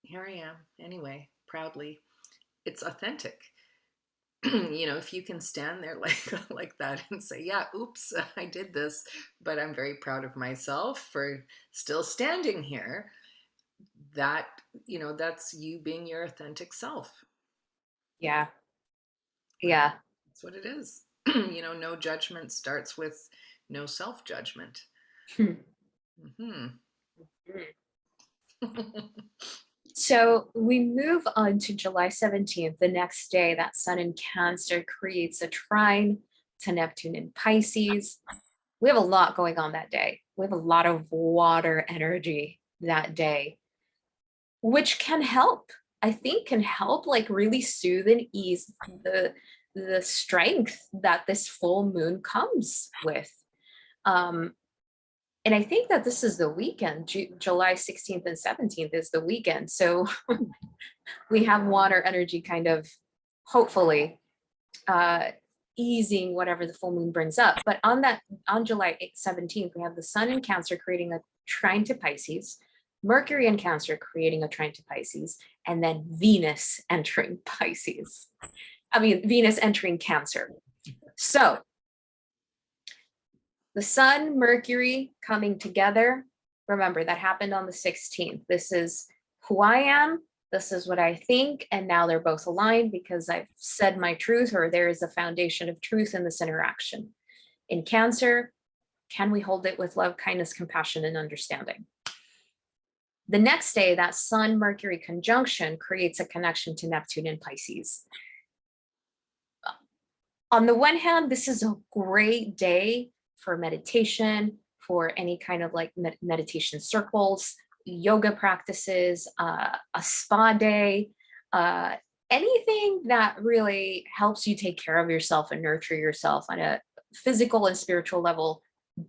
Here I am. Anyway, proudly. It's authentic. You know, if you can stand there like that and say, yeah, oops, I did this, but I'm very proud of myself for still standing here, that, you know, that's you being your authentic self. Yeah. Like, Yeah. that's what it is. You know, no judgment starts with no self-judgment. Hmm. Hmm. So we move on to July 17th. The next day, that Sun in Cancer creates a trine to Neptune in Pisces. We have a lot going on that day. We have a lot of water energy that day, which can help. I think can help like really soothe and ease the strength that this full moon comes with. Um, and I think that this is the weekend. July 16th and 17th is the weekend. So we have water energy kind of hopefully uh, easing whatever the full moon brings up. But on July 17th, we have the Sun in Cancer creating a trine to Pisces, Mercury in Cancer creating a trine to Pisces, and then Venus entering Pisces. I mean, Venus entering Cancer. So the Sun, Mercury coming together. Remember, that happened on the 16th. This is who I am. This is what I think. And now they're both aligned because I've said my truth, or there is a foundation of truth in this interaction. In Cancer, can we hold it with love, kindness, compassion, and understanding? The next day, that Sun Mercury conjunction creates a connection to Neptune in Pisces. On the one hand, this is a great day for meditation, for any kind of like meditation circles, yoga practices, a spa day, uh, anything that really helps you take care of yourself and nurture yourself on a physical and spiritual level.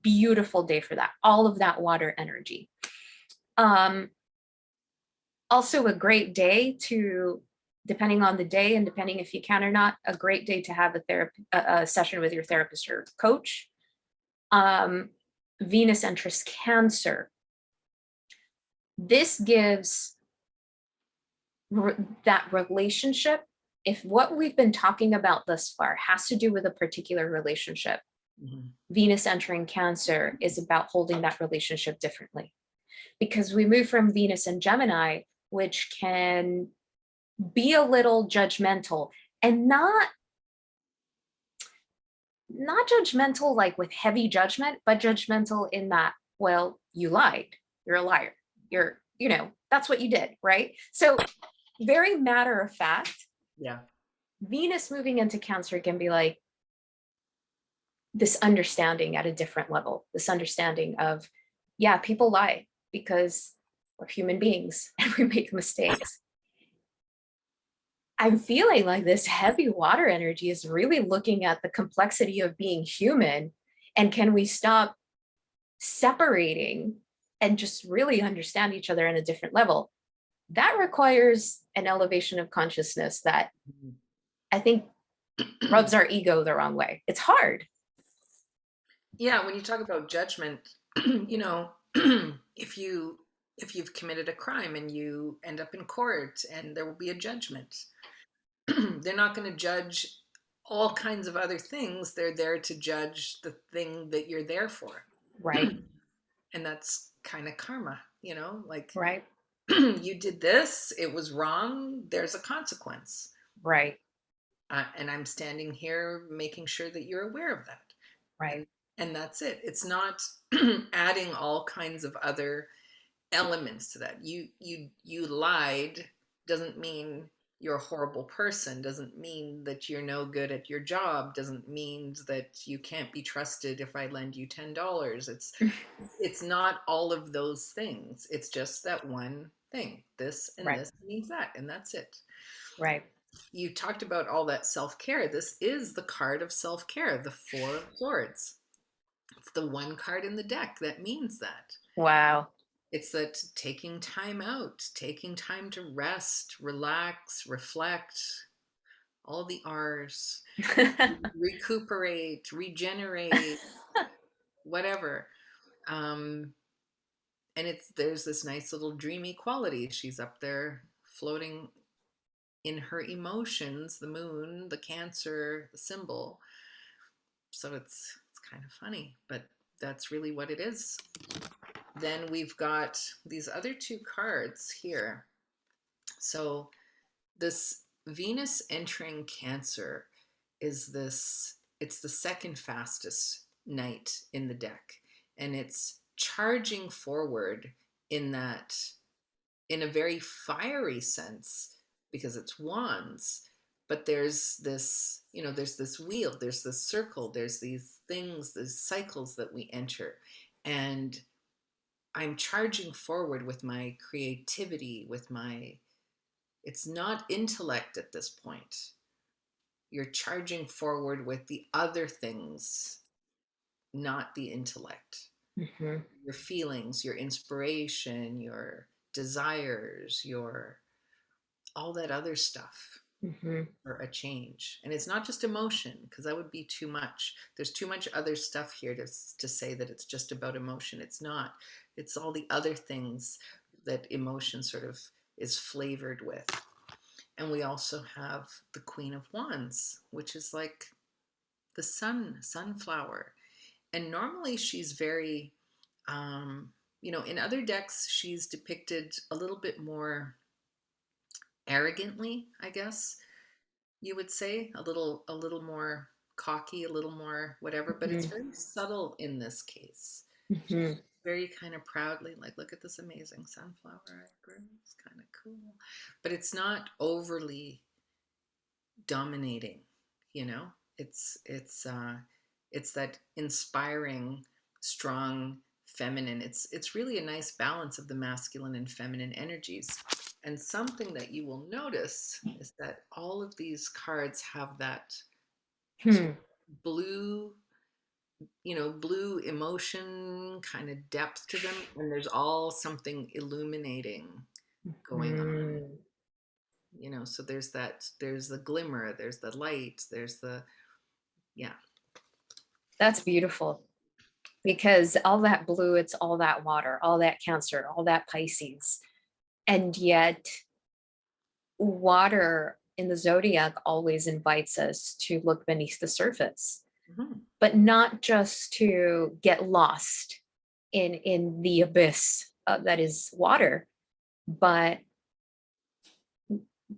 Beautiful day for that. All of that water energy. Also, a great day to, depending on the day and depending if you can or not, a great day to have a session with your therapist or coach. Venus enters Cancer. This gives that relationship. If what we've been talking about thus far has to do with a particular relationship, Mhm. Venus entering Cancer is about holding that relationship differently. Because we move from Venus and Gemini, which can be a little judgmental, and not judgmental like with heavy judgment, but judgmental in that, well, you lied, you're a liar, that's what you did, right? So very matter of fact. Yeah. Venus moving into Cancer can be like this understanding at a different level, this understanding of, yeah, people lie because we're human beings and we make mistakes. I'm feeling like this heavy water energy is really looking at the complexity of being human, and can we stop separating and just really understand each other on a different level? That requires an elevation of consciousness that I think rubs our ego the wrong way. It's hard. Yeah, when you talk about judgment, you know, if you've committed a crime and you end up in court and there will be a judgment, they're not going to judge all kinds of other things. They're there to judge the thing that you're there for. Right, And that's kind of karma, you know, like right, you did this, it was wrong, there's a consequence. right, And I'm standing here making sure that you're aware of that. right, And and that's it. It's not adding all kinds of other elements to that. You lied doesn't mean you're a horrible person, doesn't mean that you're no good at your job, doesn't mean that you can't be trusted if I lend you $10. It's not all of those things. It's just that one thing. This and right, this means that, and that's it. right. You talked about all that self-care. This is the card of self-care, the Four of Swords. It's the one card in the deck that means that. Wow. It's that taking time out, taking time to rest, relax, reflect, all the R's, recuperate, regenerate, whatever. Um, and there's this nice little dreamy quality. She's up there floating in her emotions, the moon, the Cancer, the symbol. So it's kind of funny, but that's really what it is. Then we've got these other two cards here. So this Venus entering Cancer is this, it's the second fastest knight in the deck, and it's charging forward in that, in a very fiery sense, because it's wands, but there's this, you know, there's this wheel, there's this circle, there's these things, these cycles that we enter. And I'm charging forward with my creativity, with my, it's not intellect at this point. You're charging forward with the other things, not the intellect. Mm-hmm. Your feelings, your inspiration, your desires, your all that other stuff Mm-hmm. for a change. And it's not just emotion, because that would be too much. There's too much other stuff here to say that it's just about emotion. It's not. It's all the other things that emotion sort of is flavored with. And we also have the Queen of Wands, which is like the sunflower. And normally she's very, you know, in other decks, she's depicted a little bit more arrogantly, I guess you would say, a little more cocky, a little more whatever, but it's very subtle in this case. Mm-hmm. Very kind of proudly, like, look at this amazing sunflower I grew. It's kind of cool. But it's not overly dominating, you know? It's that inspiring, strong, feminine. It's really a nice balance of the masculine and feminine energies. And something that you will notice is that all of these cards have that sort Hmm. of blue, you know, blue emotion kind of depth to them, and there's all something illuminating going on, Hmm. you know. So there's that, there's the glimmer, there's the light, there's the, yeah. That's beautiful, because all that blue, it's all that water, all that Cancer, all that Pisces. And yet, water in the zodiac always invites us to look beneath the surface, Mhm. but not just to get lost in the abyss that is water, but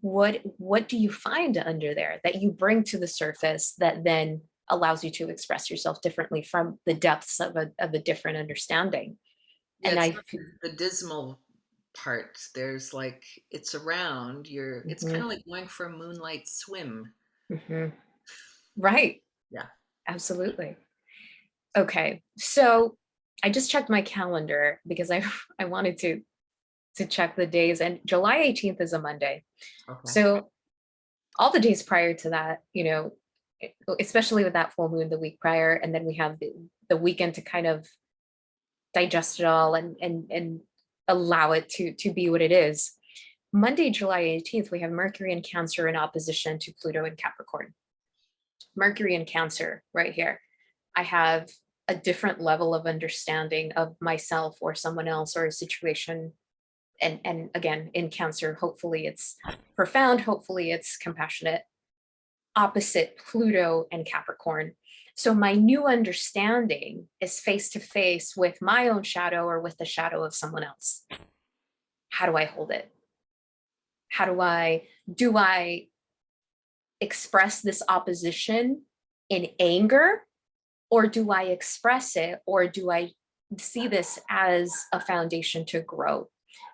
what do you find under there that you bring to the surface that then allows you to express yourself differently from the depths of a different understanding? Yeah, And it's I not the dismal part. There's like, it's around, you're, it's kind Mhm, of like going for a moonlight swim. mhm. Right, Yeah. absolutely. Okay, so I just checked my calendar because I wanted to check the days, and July 18th is a Monday. Okay. So all the days prior to that, especially with that full moon the week prior, and then we have the weekend to kind of digest it all and allow it to be what it is. Monday, July 18th, we have Mercury in Cancer in opposition to Pluto in Capricorn. Mercury in Cancer right here. I have a different level of understanding of myself or someone else or a situation. And again, in Cancer, hopefully it's profound, hopefully it's compassionate, opposite Pluto and Capricorn. So my new understanding is face to face with my own shadow or with the shadow of someone else. How do I hold it? How do I express this opposition in anger, or do I express it, or do I see this as a foundation to grow?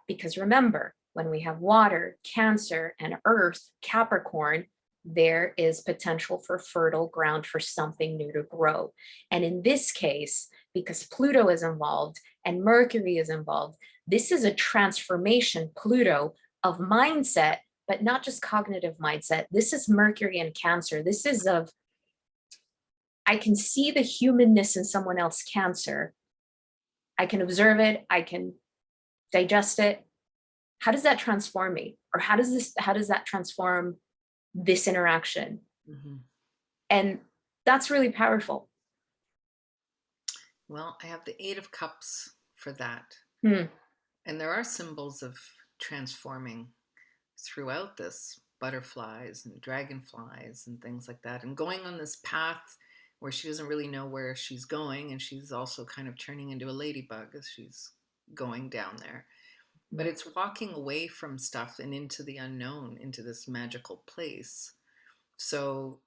Because remember, when we have water, Cancer, and Earth, Capricorn, there is potential for fertile ground for something new to grow. And in this case, because Pluto is involved and Mercury is involved, this is a transformation, Pluto, of mindset, but not just cognitive mindset. This is Mercury and Cancer. This is of, I can see the humanness in someone else, Cancer. I can observe it. I can digest it. How does that transform me? Or how does that transform this interaction? Hmm. And that's really powerful. Well, I have the Eight of Cups for that. Hmm. And there are symbols of transforming throughout this. butterflies and dragonflies and things like that, and going on this path where she doesn't really know where she's going, and she's also kind of turning into a ladybug as she's going down there. But it's walking away from stuff and into the unknown, into this magical place. So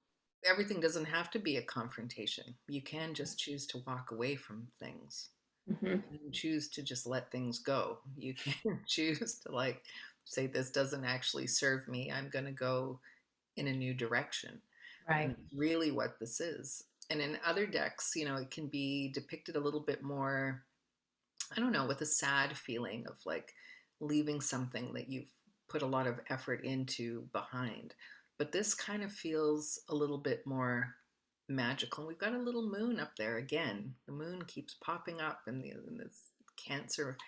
everything doesn't have to be a confrontation. You can just choose to walk away from things. Mm-hmm. You can choose to just let things go. You can choose to like say, this doesn't actually serve me. I'm going to go in a new direction. And Right. it's really what this is. And in other decks, it can be depicted a little bit more, I don't know, with a sad feeling of like leaving something that you've put a lot of effort into behind. But this kind of feels a little bit more magical. We've got a little moon up there again. The moon keeps popping up in this Cancer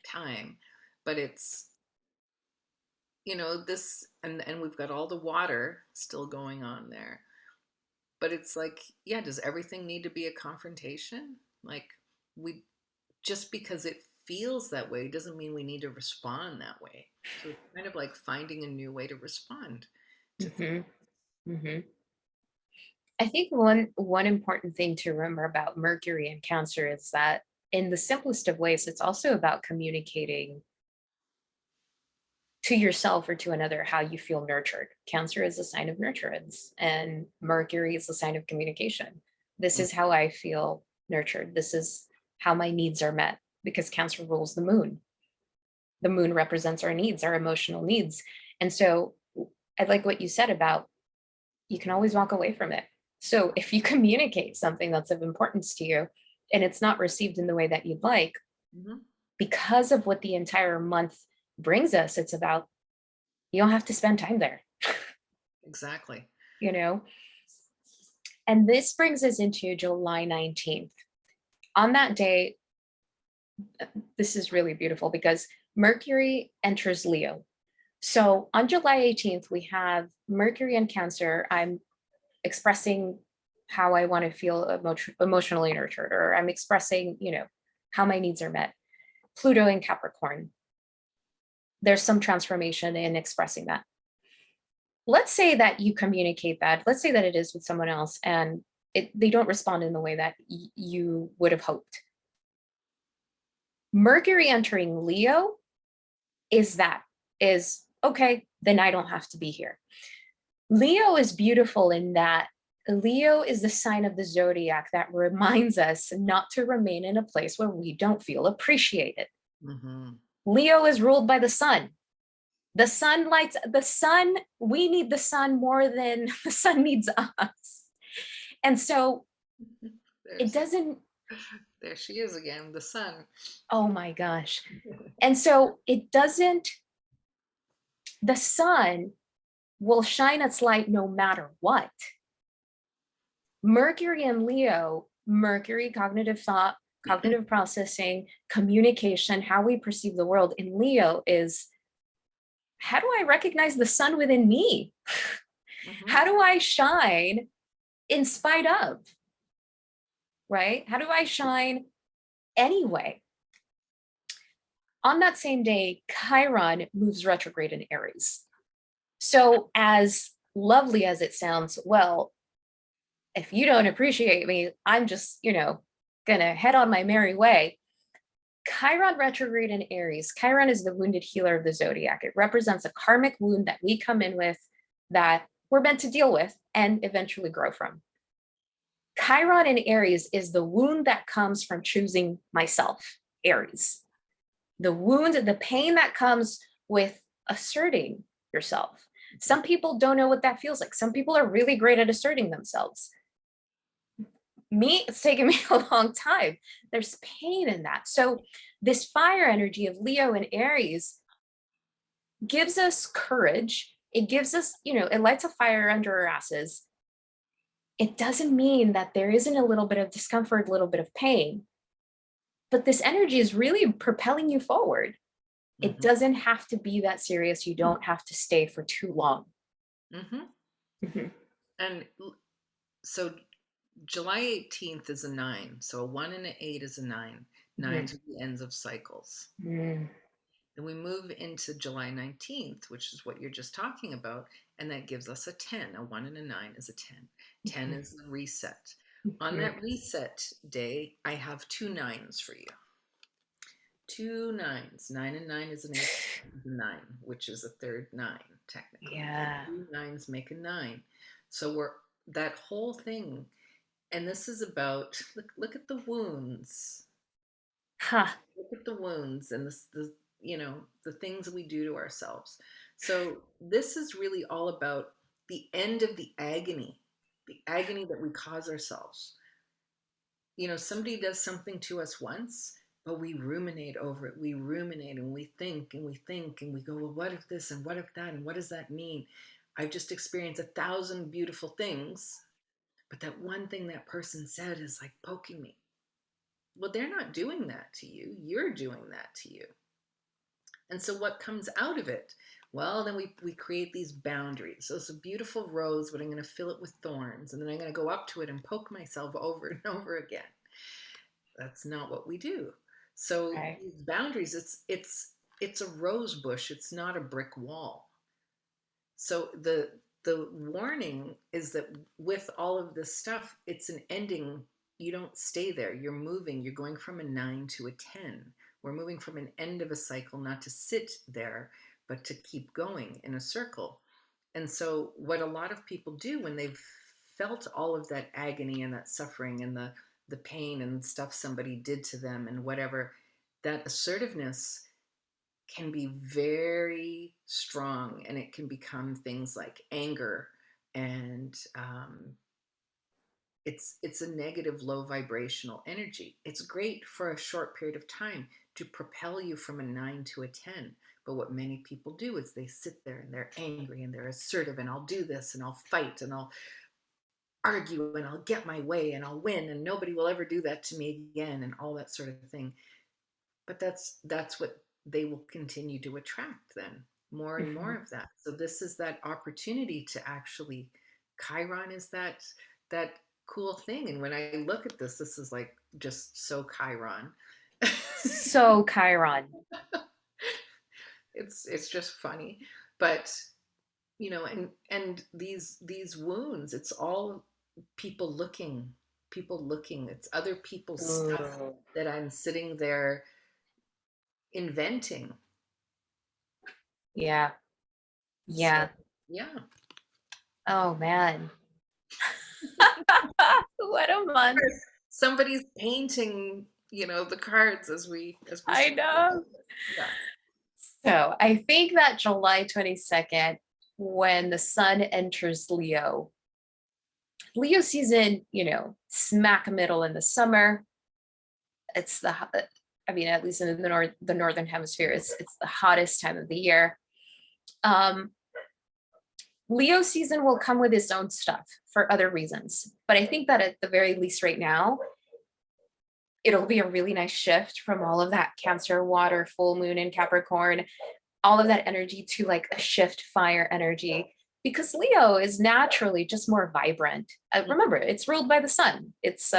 time, but it's this, and we've got all the water still going on there. But it's like, yeah, does everything need to be a confrontation? Like, we just because it feels that way doesn't mean we need to respond that way. So it's kind of like finding a new way to respond to things. Mm-hmm. Mm-hmm. I think one important thing to remember about Mercury and Cancer is that in the simplest of ways, it's also about communicating to yourself or to another how you feel nurtured. Cancer is a sign of nurturance, and Mercury is a sign of communication. This Mm, is how I feel nurtured. This is how my needs are met because Cancer rules the moon. The moon represents our needs, our emotional needs. And so I like what you said about you can always walk away from it. So if you communicate something that's of importance to you and it's not received in the way that you'd like, mhm. because of what the entire month brings us, it's about you don't have to spend time there, Exactly. you know? And this brings us into July 19th. On that day, this is really beautiful because Mercury enters Leo. So on July 18th, we have Mercury in Cancer. I'm expressing how I want to feel emotionally nurtured, or I'm expressing, how my needs are met. Pluto in Capricorn. There's some transformation in expressing that. Let's say that you communicate that. Let's say that it is with someone else and they don't respond in the way that you would have hoped. Mercury entering Leo is okay, then I don't have to be here. Leo is beautiful in that Leo is the sign of the zodiac that reminds us not to remain in a place where we don't feel appreciated. Hmm. Leo is ruled by the sun. The sun lights the sun. We need the sun more than the sun needs us. And so it There's doesn't, there she is again, the sun. oh my gosh. And so it doesn't, the sun will shine its light no matter what. Mercury and Leo, Mercury, cognitive thought, cognitive processing, communication, how we perceive the world. In Leo is how do I recognize the sun within me? Hmm. How do I shine in spite of, right? How do I shine anyway? On that same day, Chiron moves retrograde in Aries. So, as lovely as it sounds, well, if you don't appreciate me, I'm just, gonna head on my merry way. Chiron retrograde in Aries. Chiron is the wounded healer of the zodiac. It represents a karmic wound that we come in with that we're meant to deal with and eventually grow from. Chiron in Aries is the wound that comes from choosing myself, Aries. The wound, the pain that comes with asserting yourself. Some people don't know what that feels like. Some people are really great at asserting themselves. Me, it's taken me a long time. There's pain in that. So, this fire energy of Leo and Aries gives us courage. It gives us, it lights a fire under our asses. It doesn't mean that there isn't a little bit of discomfort, a little bit of pain, but this energy is really propelling you forward. It Hmm. doesn't have to be that serious. You don't have to stay for too long. Hmm. Mhm. And so July 18th is a 9. So a 1 and an 8 is a 9. Mhm. Nines are the ends of cycles. Mm. Then we move into July 19th, which is what you're just talking about, and that gives us a 10. A 1 and a 9 is a 10. 10 is the reset. On that reset day, I have two nines for you. Two nines. 9 and 9 is an 9, which is a third 9, technically. Yeah. Two nines make a 9. So we're that whole thing, and this is about look at the wounds. Huh. Look at the wounds and the things we do to ourselves. So this is really all about the end of the agony that we cause ourselves. Somebody does something to us once, but we ruminate over it. We ruminate and we think and we think and we go, well, what if this and what if that and what does that mean? I've just experienced 1,000 beautiful things, but that one thing that person said is like poking me. Well, they're not doing that to you. You're doing that to you. And so what comes out of it? Well, then we create these boundaries. So it's a beautiful rose, but I'm going to fill it with thorns. And then I'm going to go up to it and poke myself over and over again. That's not what we do. So Right. these boundaries, it's a rose bush. It's not a brick wall. So the warning is that with all of this stuff, it's an ending. You don't stay there. You're moving. You're going from a 9 to a 10. We're moving from an end of a cycle, not to sit there, but to keep going in a circle. And so what a lot of people do when they've felt all of that agony and that suffering and the pain and stuff somebody did to them and whatever, that assertiveness can be very strong, and it can become things like anger, and it's a negative, low vibrational energy. It's great for a short period of time to propel you from a 9 to a 10. But what many people do is they sit there and they're angry and they're assertive, and I'll do this and I'll fight and I'll argue and I'll get my way and I'll win and nobody will ever do that to me again and all that sort of thing. But that's what they will continue to attract then, more and more of that. So this is that opportunity to actually, Chiron is that cool thing. And when I look at this is like just so Chiron. So Chiron. It's just funny. But and these wounds, it's all people looking, it's other people's stuff Ooh. that I'm sitting there inventing. Yeah. So Yeah. yeah. Oh man. What a month. Somebody's painting, the cards as we I start. know. Yeah. So I think that July 22nd, when the sun enters Leo season, smack middle in the summer. It's I mean, at least in the northern hemisphere, it's the hottest time of the year. Leo season will come with its own stuff for other reasons, but I think that at the very least right now, it'll be a really nice shift from all of that Cancer, water, full moon in Capricorn, all of that energy to like a shift fire energy, because Leo is naturally just more vibrant. Remember, it's ruled by the sun. It's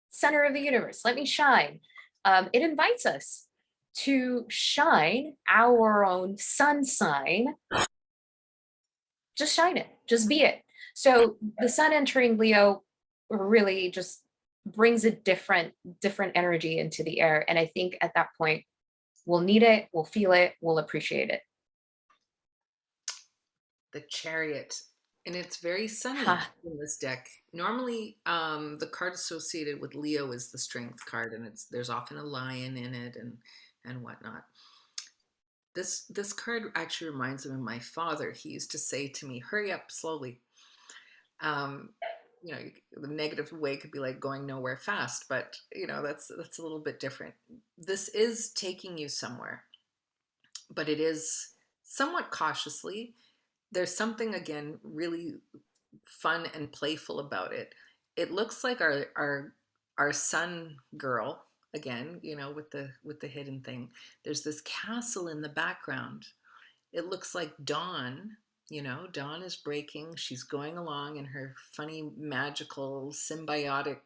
center of the universe. Let me shine. It invites us to shine our own sun sign. Just shine it. Just be it. So the sun entering Leo really just brings a different energy into the air, and I think at that point we'll need it, we'll feel it, we'll appreciate it. The Chariot, and it's very sunny Ha. in this deck. Normally, the card associated with Leo is the Strength card, and there's often a lion in it and whatnot. This card actually reminds me of my father. He used to say to me, "Hurry up, slowly." Um, the negative way could be like going nowhere fast, but that's a little bit different. This is taking you somewhere, but it is somewhat cautiously. There's something, again, really fun and playful about it. It looks like our sun girl again, with the hidden thing. There's this castle in the background. It looks like dawn. Dawn is breaking. She's going along in her funny, magical, symbiotic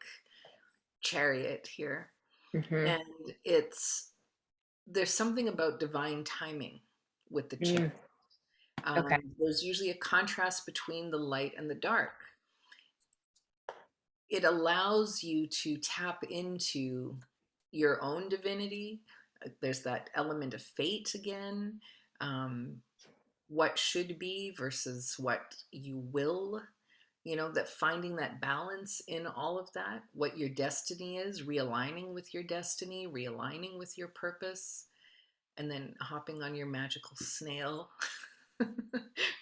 chariot here. Mhm. And it's there's something about divine timing with the change. Mm, okay. There's usually a contrast between the light and the dark. It allows you to tap into your own divinity. There's that element of fate again. Um, what should be versus what you will, that finding that balance in all of that, what your destiny is, realigning with your destiny, realigning with your purpose, and then hopping on your magical snail,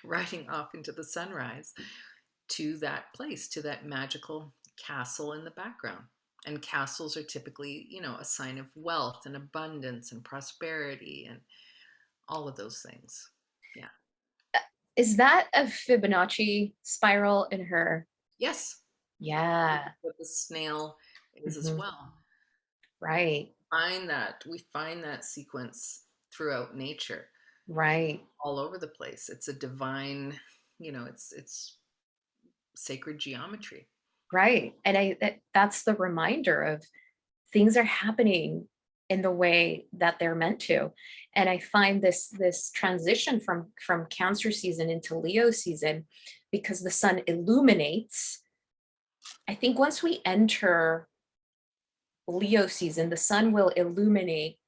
riding off into the sunrise to that place, to that magical castle in the background. And castles are typically, a sign of wealth and abundance and prosperity and all of those things. Yeah. Is that a Fibonacci spiral in her? Yes. Yeah. What the snail is as Mhm. well. Right. We find that sequence throughout nature, Right. all over the place. It's a divine, it's sacred geometry. Right. And that's the reminder of things are happening in the way that they're meant to. And I find this transition from Cancer season into Leo season, because the sun illuminates. I think once we enter Leo season, the sun will illuminate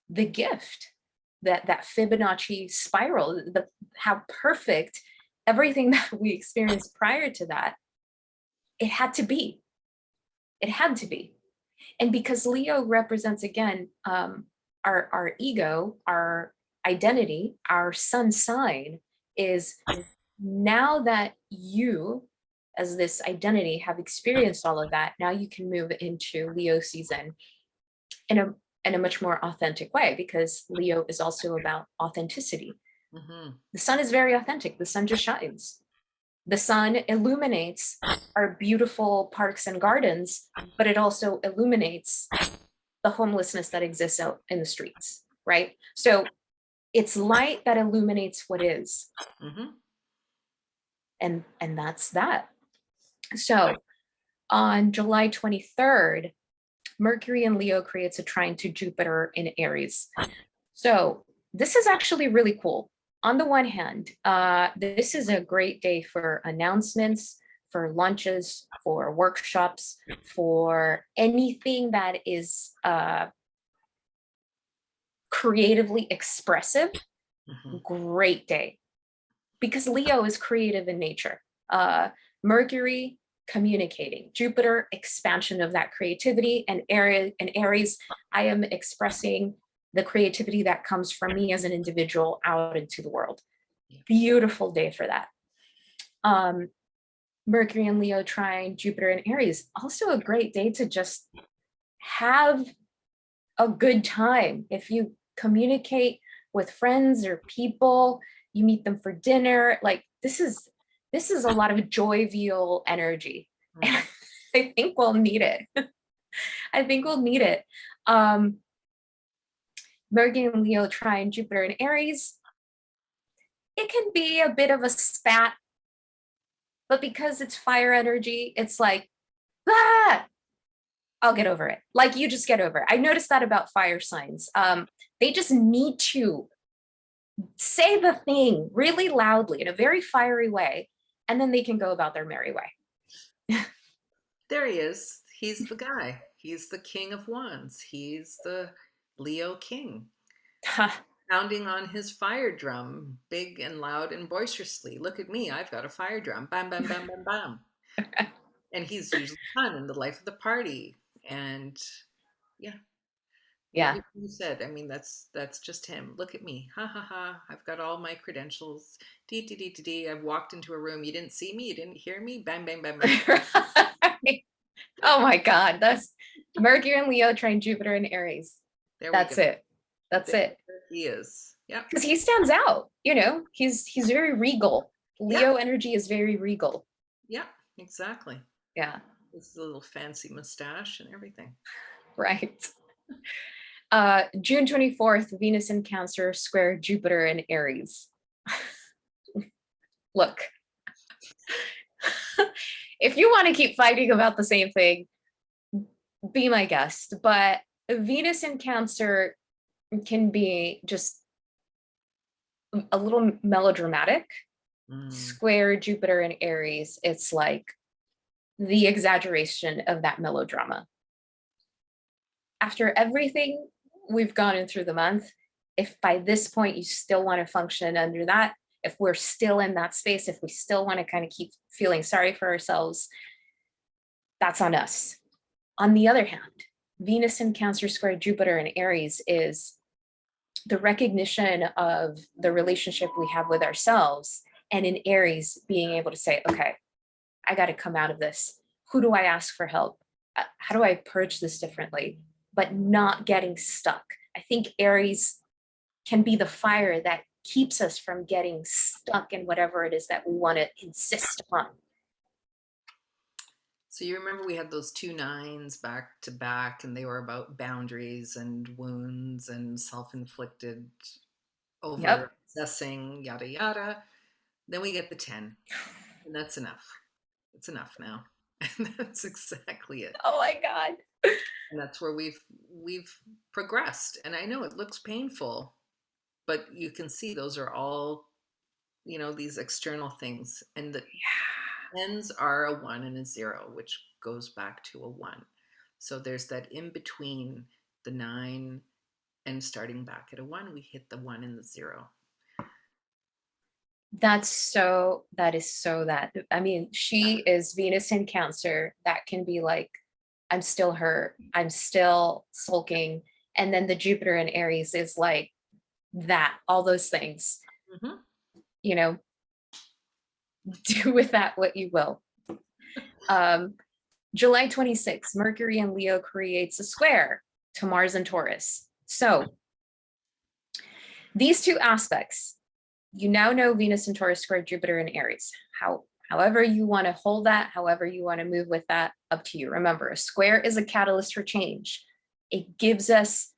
the gift, that Fibonacci spiral, the how perfect everything that we experienced prior to that, it had to be. It had to be. And because Leo represents again our ego, our identity, our sun sign is, now that you as this identity have experienced all of that, now you can move into Leo season in a much more authentic way, because Leo is also about authenticity. Mm-hmm. The sun is very authentic. The sun just shines. The sun illuminates our beautiful parks and gardens, but it also illuminates the homelessness that exists out in the streets, right? So it's light that illuminates what is, Mm-hmm. and that's that. So on July 23rd, Mercury in Leo creates a trine to Jupiter in Aries. So this is actually really cool. On the one hand, this is a great day for announcements, for lunches, for workshops, for anything that is creatively expressive. Mm-hmm. Great day, because Leo is creative in nature. Mercury, communicating. Jupiter, expansion of that creativity. And Aries, I am expressing the creativity that comes from me as an individual out into the world. Yeah. Beautiful day for that. Mercury and Leo trine Jupiter and Aries, also a great day to just have a good time. If you communicate with friends or people, you meet them for dinner, like this is a lot of jovial energy. And Mm-hmm. I think we'll need it. I think we'll need it. Mercury and Leo trine Jupiter and Aries, it can be a bit of a spat, but because it's fire energy, it's like, ah, I'll get over it. Like you just get over it. I noticed that about fire signs. They just need to say the thing really loudly in a very fiery way, and then they can go about their merry way. There he is. He's the guy. He's the King of Wands. He's the Leo King, pounding on his fire drum, big and loud and boisterously. Look at me, I've got a fire drum. Bam, bam, bam, bam, bam. And he's usually fun and the life of the party. And yeah, Yeah. everything you said. I mean, that's just him. Look at me. Ha ha ha. I've got all my credentials. Dee dee dee dee dee. I've walked into a room. You didn't see me. You didn't hear me. Bang bang bang bang. Oh my God. That's Mercury and Leo trine Jupiter and Aries. There we go. That's it. That's There it. he is. Yeah. Because he stands out, he's very regal. Yeah. Leo energy is very regal. Yeah. Exactly. Yeah. This little fancy mustache and everything. Right. June 24th, Venus in Cancer square Jupiter in Aries. Look, if you want to keep fighting about the same thing, be my guest. But Venus in Cancer can be just a little melodramatic. Mm. Square Jupiter and Aries, it's like the exaggeration of that melodrama. After everything we've gone through the month, if by this point you still want to function under that, if we're still in that space, if we still want to kind of keep feeling sorry for ourselves, that's on us. On the other hand, Venus in Cancer square Jupiter in Aries is the recognition of the relationship we have with ourselves. And in Aries, being able to say, okay, I got to come out of this. Who do I ask for help? How do I purge this differently? But not getting stuck. I think Aries can be the fire that keeps us from getting stuck in whatever it is that we want to insist upon. So you remember we had those two nines back to back, and they were about boundaries and wounds and self-inflicted Yep. over obsessing, yada yada. Then we get the 10, and that's enough. It's enough now. And that's exactly it. Oh my God. And that's where we've progressed. And I know it looks painful, but you can see those are all, these external things. And the tens are a one and a zero, which goes back to a one. So there's that in between the nine and starting back at a one, we hit the one and the zero. That is so that. I mean, she is Venus in Cancer. That can be like, I'm still hurt. I'm still sulking. And then the Jupiter in Aries is like that, all those things, Mm-hmm. you know, do with that what you will. Um, July 26th, Mercury in Leo creates a square to Mars and Taurus. So these two aspects, you now know Venus and Taurus square Jupiter and Aries. However you want to hold that, however you want to move with that, up to you. Remember, a square is a catalyst for change. It gives us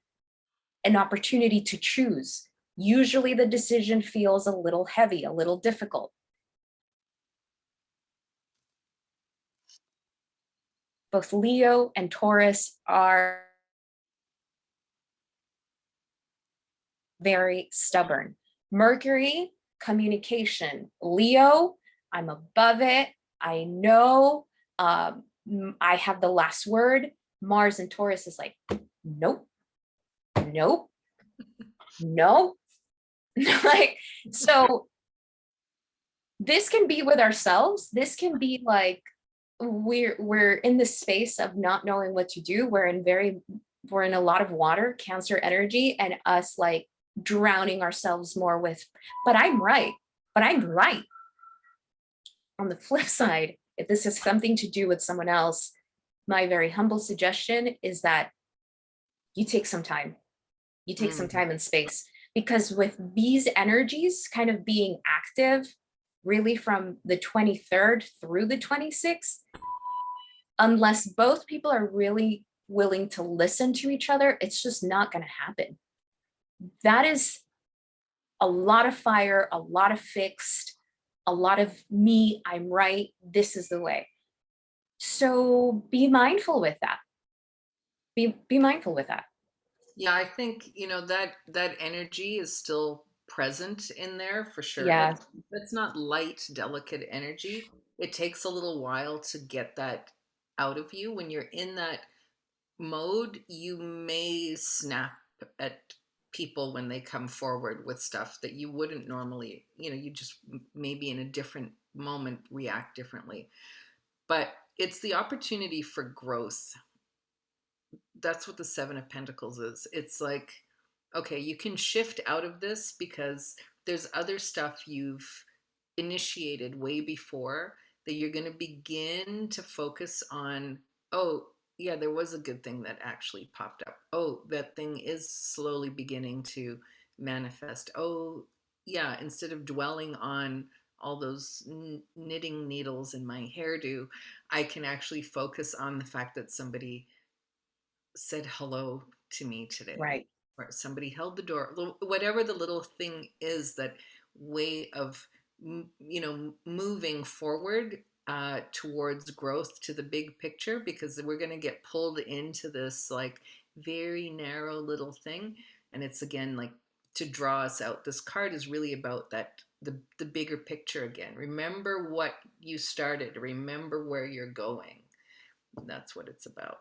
an opportunity to choose. Usually the decision feels a little heavy, a little difficult. Both Leo and Taurus are very stubborn. Mercury, communication. Leo, I'm above it. I know. I have the last word. Mars and Taurus is like, nope, nope, nope. Like, so this can be with ourselves. This can be like we're in the space of not knowing what to do. We're in a lot of water, Cancer energy, and us like drowning ourselves more with, but I'm right. But I'm right. On the flip side, if this has something to do with someone else, my very humble suggestion is that you take some time. You take some Mm. time and space, because with these energies kind of being active really from the 23rd through the 26th, unless both people are really willing to listen to each other, it's just not going to happen. That is a lot of fire, a lot of fixed, a lot of me, I'm right, this is the way. So be mindful with that. Be mindful with that. Yeah, I think, that energy is still present in there for sure. Yeah, That's not light, delicate energy. It takes a little while to get that out of you. When you're in that mode, you may snap at people when they come forward with stuff that you wouldn't normally, you just maybe in a different moment react differently. But it's the opportunity for growth. That's what the Seven of Pentacles is. It's like, okay, you can shift out of this because there's other stuff you've initiated way before that you're going to begin to focus on. Oh, yeah, there was a good thing that actually popped up. Oh, that thing is slowly beginning to manifest. Oh, yeah, instead of dwelling on all those knitting needles in my hairdo, I can actually focus on the fact that somebody said hello to me today, right. or somebody held the door, whatever the little thing is, that way of moving forward towards growth to the big picture, because we're going to get pulled into this like very narrow little thing. And it's again like to draw us out. This card is really about that the bigger picture again. Remember what you started, remember where you're going. That's what it's about.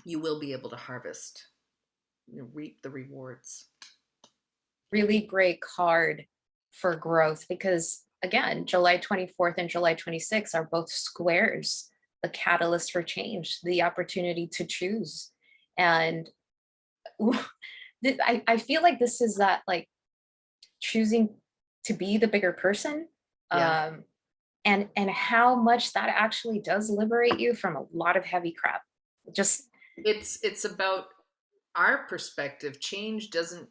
You will be able to harvest, reap the rewards. Really great card for growth because, again, July 24th and July 26th are both squares, the catalyst for change, the opportunity to choose. And I feel like this is that, like, choosing to be the bigger person. Yeah. And how much that actually does liberate you from a lot of heavy crap. Just It's about our perspective. Change doesn't,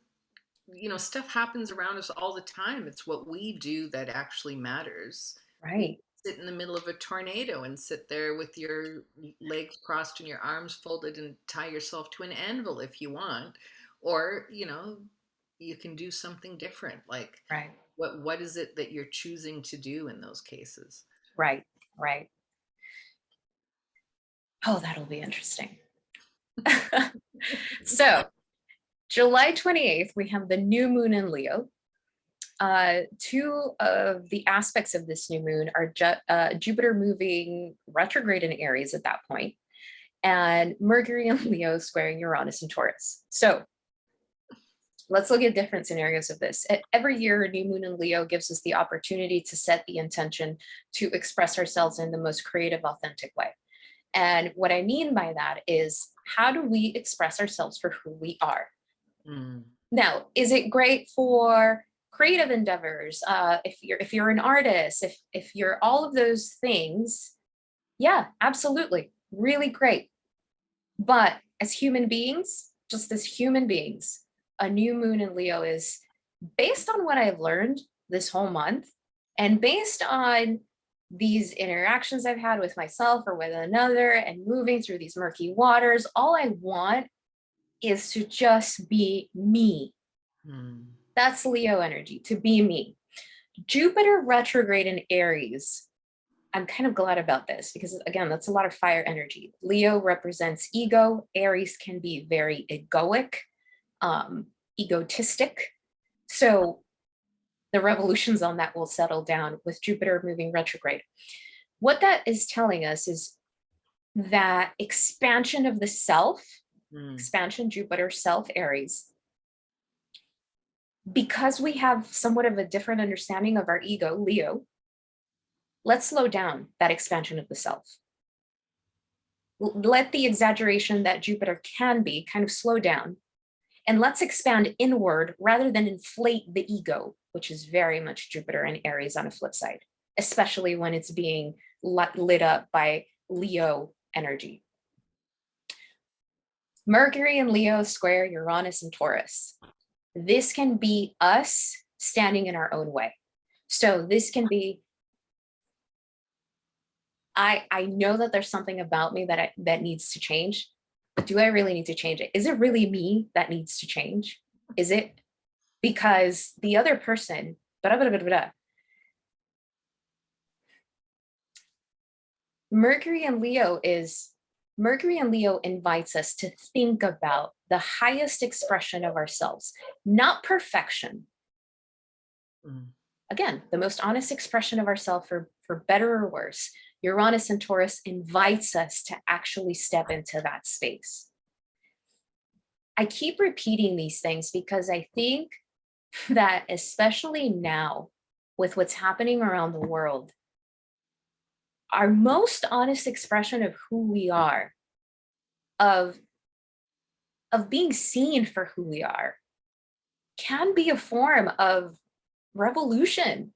stuff happens around us all the time. It's what we do that actually matters. You right. sit in the middle of a tornado and sit there with your legs crossed and your arms folded and tie yourself to an anvil if you want. Or, you can do something different. Like Right. what is it that you're choosing to do in those cases? Right. Right. Oh, that'll be interesting. So July 28th, we have the new moon in Leo. Two of the aspects of this new moon are Jupiter moving retrograde in Aries at that point, and Mercury in Leo squaring Uranus and Taurus. So let's look at different scenarios of this. Every year, a new moon in Leo gives us the opportunity to set the intention to express ourselves in the most creative, authentic way. And what I mean by that is, how do we express ourselves for who we are? Mm. Now, is it great for creative endeavors? If you're an artist, if you're all of those things, yeah, absolutely, really great. But as human beings, just as human beings, a new moon in Leo is, based on what I've learned this whole month, and based on these interactions I've had with myself or with another, and moving through these murky waters, all I want is to just be me. Mm. That's Leo energy, to be me. Jupiter retrograde in Aries. I'm kind of glad about this because, again, that's a lot of fire energy. Leo represents ego. Aries can be very egoic, egotistic. So the revolutions on that will settle down with Jupiter moving retrograde. What that is telling us is that expansion of the self, Mm. expansion, Jupiter, self, Aries, because we have somewhat of a different understanding of our ego, Leo, let's slow down that expansion of the self. Let the exaggeration that Jupiter can be kind of slow down, and let's expand inward rather than inflate the ego, which is very much Jupiter and Aries on a flip side, especially when it's being lit up by Leo energy. Mercury and Leo square Uranus and Taurus. This can be us standing in our own way. So this can be, I know that there's something about me that needs to change, but do I really need to change it? Is it really me that needs to change? Is it? Because the other person, Mercury and Leo invites us to think about the highest expression of ourselves, not perfection. Mm. Again, the most honest expression of ourselves, for better or worse. Uranus and Taurus invites us to actually step into that space. I keep repeating these things because I think that, especially now with what's happening around the world, our most honest expression of who we are, of being seen for who we are, can be a form of revolution.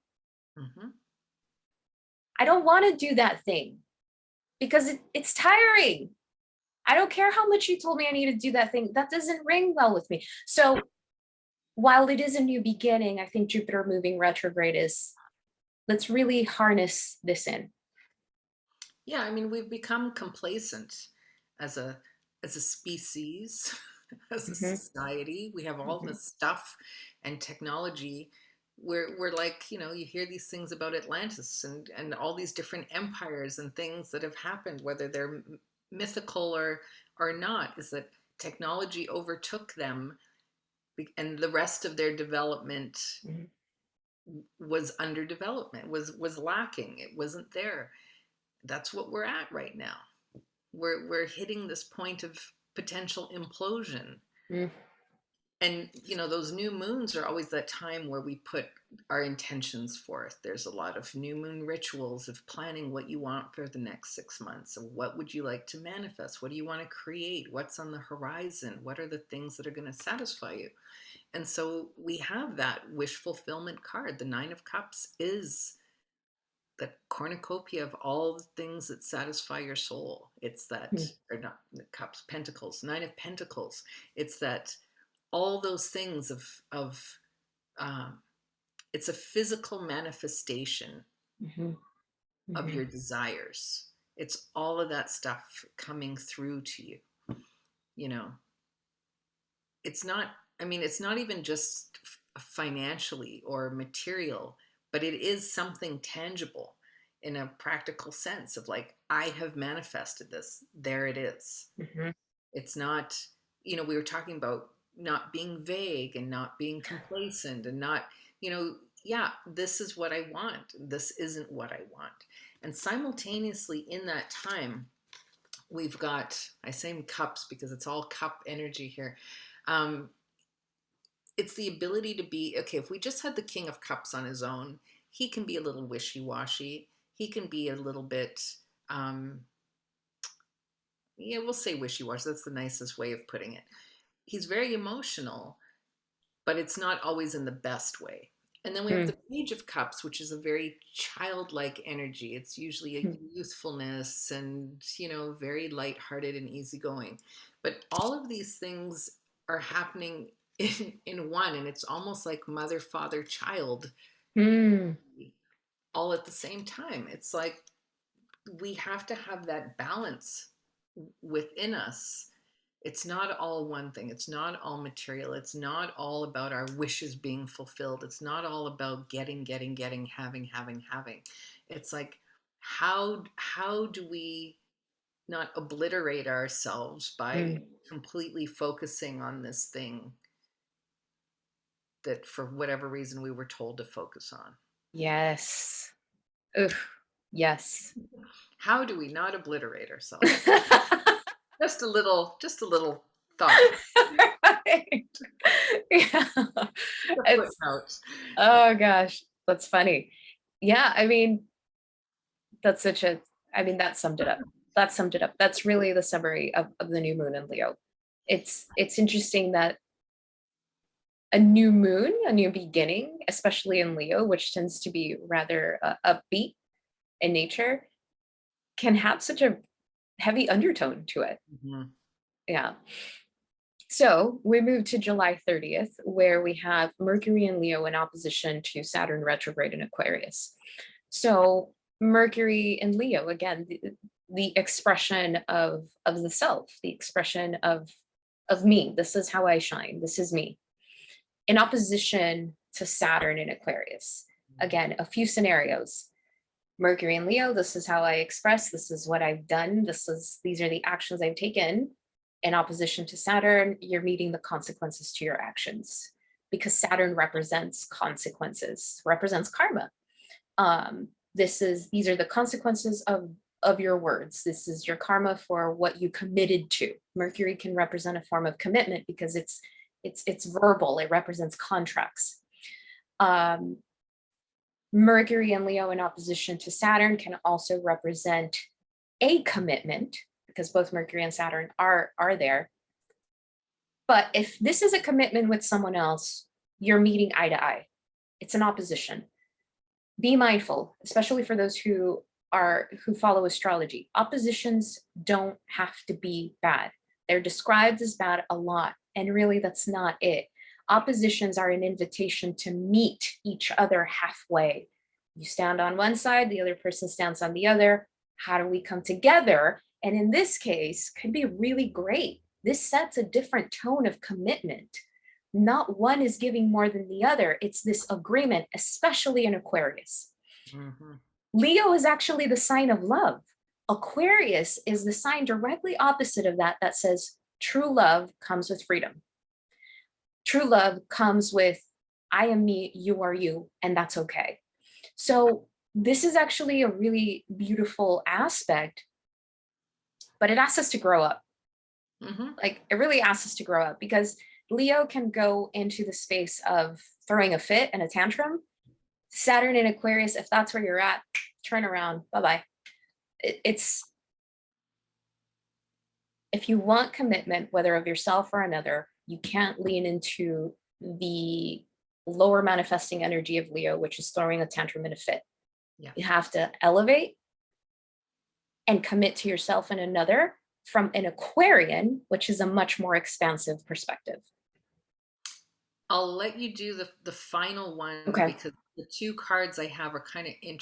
Mm-hmm. I don't want to do that thing because it's tiring. I don't care how much you told me I need to do that thing. That doesn't ring well with me. So while it is a new beginning, I think Jupiter moving retrograde is, let's really harness this in. Yeah, I mean, we've become complacent as a species, as a Mm-hmm. society. We have all Mm-hmm. this stuff and technology. We're like, you hear these things about Atlantis and all these different empires and things that have happened, whether they're mythical or not, is that technology overtook them And the rest of their development Mhm. was under development, was lacking. It wasn't there. That's what we're at right now. We're hitting this point of potential implosion. Mhm. And those new moons are always that time where we put our intentions forth. There's a lot of new moon rituals of planning what you want for the next 6 months. So what would you like to manifest? What do you want to create? What's on the horizon? What are the things that are going to satisfy you? And so we have that wish fulfillment card. The Nine of Cups is the cornucopia of all the things that satisfy your soul. It's that, or not the cups, pentacles, Nine of Pentacles. It's that all those things of um, it's a physical manifestation Mhm. of Mhm. your desires. It's all of that stuff coming through to you. You know, it's not, I mean, it's not even just financially or material, but it is something tangible in a practical sense of like, I have manifested this. There it is. Mhm. It's not, we were talking about not being vague and not being complacent and not, yeah, this is what I want. This isn't what I want. And simultaneously in that time, we've got, I say cups because it's all cup energy here. Um, it's the ability to be, okay, if we just had the King of Cups on his own, he can be a little wishy-washy. He can be a little bit, um, yeah, we'll say wishy-washy. That's the nicest way of putting it. He's very emotional, but it's not always in the best way. And then we have Mhm. the Page of Cups, which is a very childlike energy. It's usually a youthfulness and, very lighthearted and easygoing. But all of these things are happening in one, and it's almost like mother, father, child Mhm. all at the same time. It's like we have to have that balance within us. It's not all one thing. It's not all material. It's not all about our wishes being fulfilled. It's not all about getting, having. It's like how do we not obliterate ourselves by Mhm. completely focusing on this thing that for whatever reason we were told to focus on? Yes. Oof. Yes. How do we not obliterate ourselves? Just a little thought. Right. Yeah. Just a It's footnote. oh gosh, that's funny. Yeah, I mean, that's such a I mean, that summed it up. That summed it up. That's really the summary of the new moon in Leo. It's interesting that a new moon, a new beginning, especially in Leo, which tends to be rather upbeat in nature, can have such a heavy undertone to it. Mhm. Yeah. So we move to July 30th, where we have Mercury and Leo in opposition to Saturn retrograde in Aquarius. So Mercury and Leo, again, the expression of the self, the expression of me. This is how I shine. This is me. In opposition to Saturn in Aquarius. Again, a few scenarios. Mercury and Leo, this is how I express, this is what I've done, these are the actions I've taken. In opposition to Saturn, you're meeting the consequences to your actions because Saturn represents consequences, represents karma. These are the consequences of your words. This is your karma for what you committed to. Mercury can represent a form of commitment because it's verbal. It represents contracts. Um, Mercury and Leo in opposition to Saturn can also represent a commitment because both Mercury and Saturn are there. But if this is a commitment with someone else, you're meeting eye to eye. It's an opposition. Be mindful, especially for those who follow astrology. Oppositions don't have to be bad. They're described as bad a lot, and really that's not it. Oppositions are an invitation to meet each other halfway. You stand on one side, the other person stands on the other. How do we come together? And in this case, could be really great. This sets a different tone of commitment. Not one is giving more than the other. It's this agreement, especially in Aquarius. Mhm. Leo is actually the sign of love. Aquarius is the sign directly opposite of that, that says true love comes with freedom. True love comes with I am me, you are you, and that's okay. So this is actually a really beautiful aspect, but it asks us to grow up. Hmm. Like it really asks us to grow up because Leo can go into the space of throwing a fit and a tantrum. Saturn in Aquarius, if that's where you're at, turn around. Bye bye. It's if you want commitment, whether of yourself or another, you can't lean into the lower manifesting energy of Leo, which is throwing a tantrum in a fit. Yeah. You have to elevate and commit to yourself and another from an Aquarian, which is a much more expansive perspective. I'll let you do the final one Okay. because the two cards I have are kind of Yeah,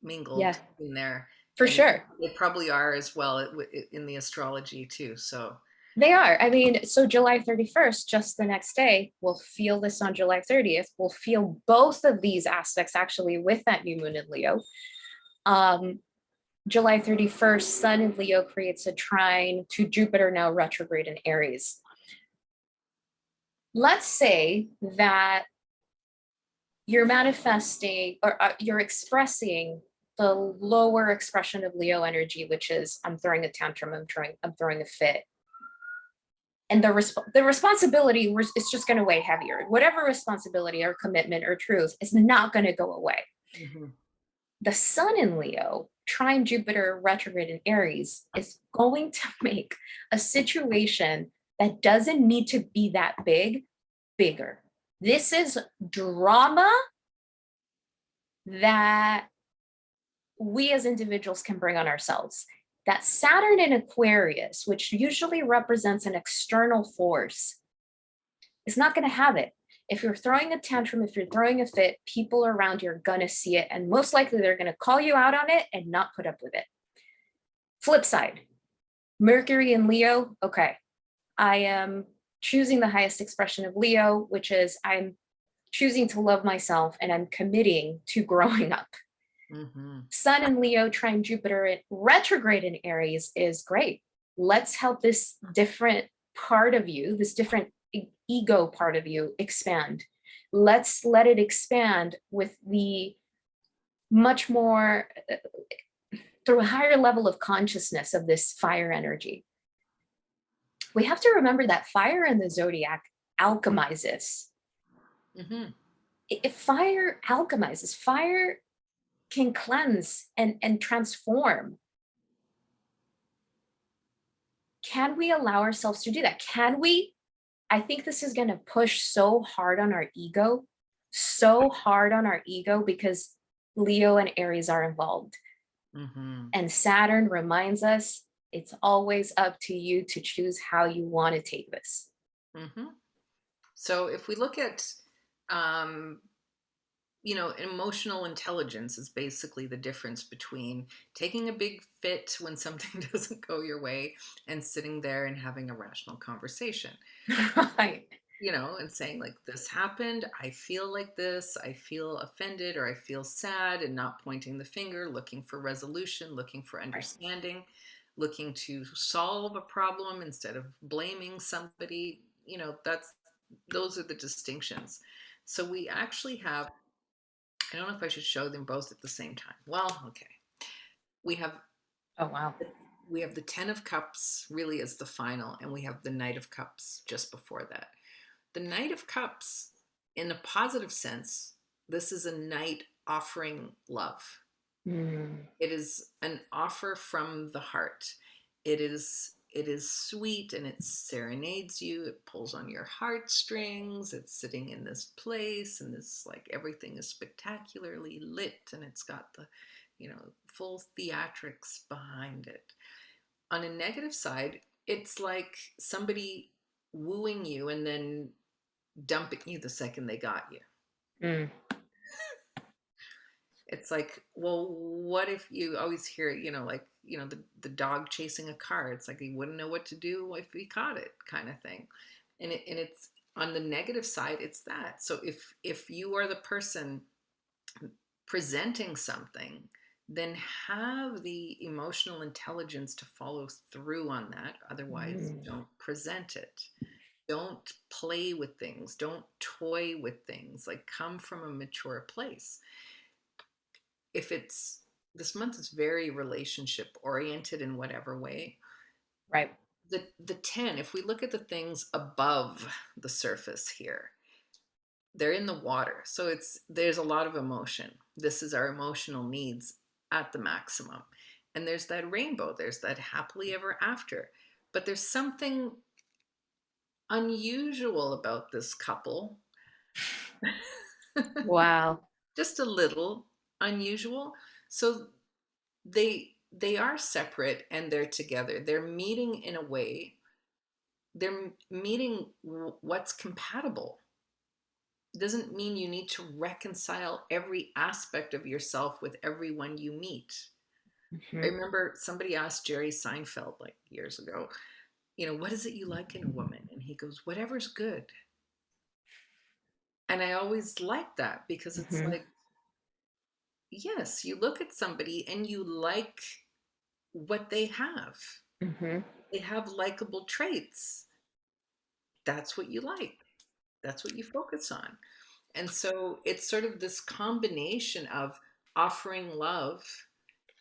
intermingled in there, for and sure. they probably are as well in the astrology too. So They are. I mean, so July 31st, just the next day, we'll feel this on July 30th. We'll feel both of these aspects actually with that new moon in Leo. Um, July 31st, Sun in Leo creates a trine to Jupiter now retrograde in Aries. Let's say that you're manifesting or you're expressing the lower expression of Leo energy, which is I'm throwing a tantrum, I'm throwing a fit. And the responsibility is just going to weigh heavier. Whatever responsibility or commitment or truth is not going to go away. mhm. The Sun in Leo, trine Jupiter retrograde in Aries, is going to make a situation that doesn't need to be that big bigger. This is drama that we as individuals can bring on ourselves. That Saturn in Aquarius, which usually represents an external force, is not going to have it. If you're throwing a tantrum, if you're throwing a fit, people around you are going to see it. And most likely they're going to call you out on it and not put up with it. Flip side, Mercury in Leo. Okay. I am choosing the highest expression of Leo, which is I'm choosing to love myself and I'm committing to growing up. Mhm. Sun in Leo, trine Jupiter at retrograde in Aries is great. Let's help this different part of you, this different ego part of you expand. Let's let it expand with the much more through a higher level of consciousness of this fire energy. We have to remember that fire in the zodiac alchemizes. Mhm. If fire alchemizes, fire can cleanse and transform. Can we allow ourselves to do that? Can we? I think this is going to push so hard on our ego, so hard on our ego because Leo and Aries are involved. Mhm. And Saturn reminds us it's always up to you to choose how you want to take this. Mhm. So if we look at um, emotional intelligence is basically the difference between taking a big fit when something doesn't go your way and sitting there and having a rational conversation. Right. And saying, like, this happened, I feel like this, I feel offended, or I feel sad, and not pointing the finger, looking for resolution, looking for Right. understanding, looking to solve a problem instead of blaming somebody. Those are the distinctions. So we actually have, I don't know if I should show them both at the same time. Well, okay. We have Oh, wow. we have the 10 of cups really as the final, and we have the knight of cups just before that. The Knight of Cups, in a positive sense, this is a knight offering love. Mm. It is an offer from the heart. It is sweet and it serenades you. It pulls on your heartstrings. It's sitting in this place and this, like, everything is spectacularly lit and it's got the, full theatrics behind it. On a negative side, it's like somebody wooing you and then dumping you the second they got you. Mm. It's like, well, what if you always hear, the dog chasing a car? It's like he wouldn't know what to do if he caught it, kind of thing. And it's on the negative side, it's that. So if you are the person presenting something, then have the emotional intelligence to follow through on that. Otherwise, Mm. don't present it. Don't play with things. Don't toy with things. Like, come from a mature place. If it's this month is very relationship oriented in whatever way. Right. The 10, if we look at the things above the surface here, they're in the water. So there's a lot of emotion. This is our emotional needs at the maximum. And there's that rainbow, there's that happily ever after. But there's something unusual about this couple. Wow. Just a little unusual. So they are separate and they're together. They're meeting in a way. They're meeting what's compatible. Doesn't mean you need to reconcile every aspect of yourself with everyone you meet. I Mhm. remember somebody asked Jerry Seinfeld like years ago, what is it you like in a woman? And he goes, whatever's good. And I always like that because it's Mhm. like, yes, you look at somebody and you like what they have. Mhm. They have likable traits. That's what you like. That's what you focus on. And so it's sort of this combination of offering love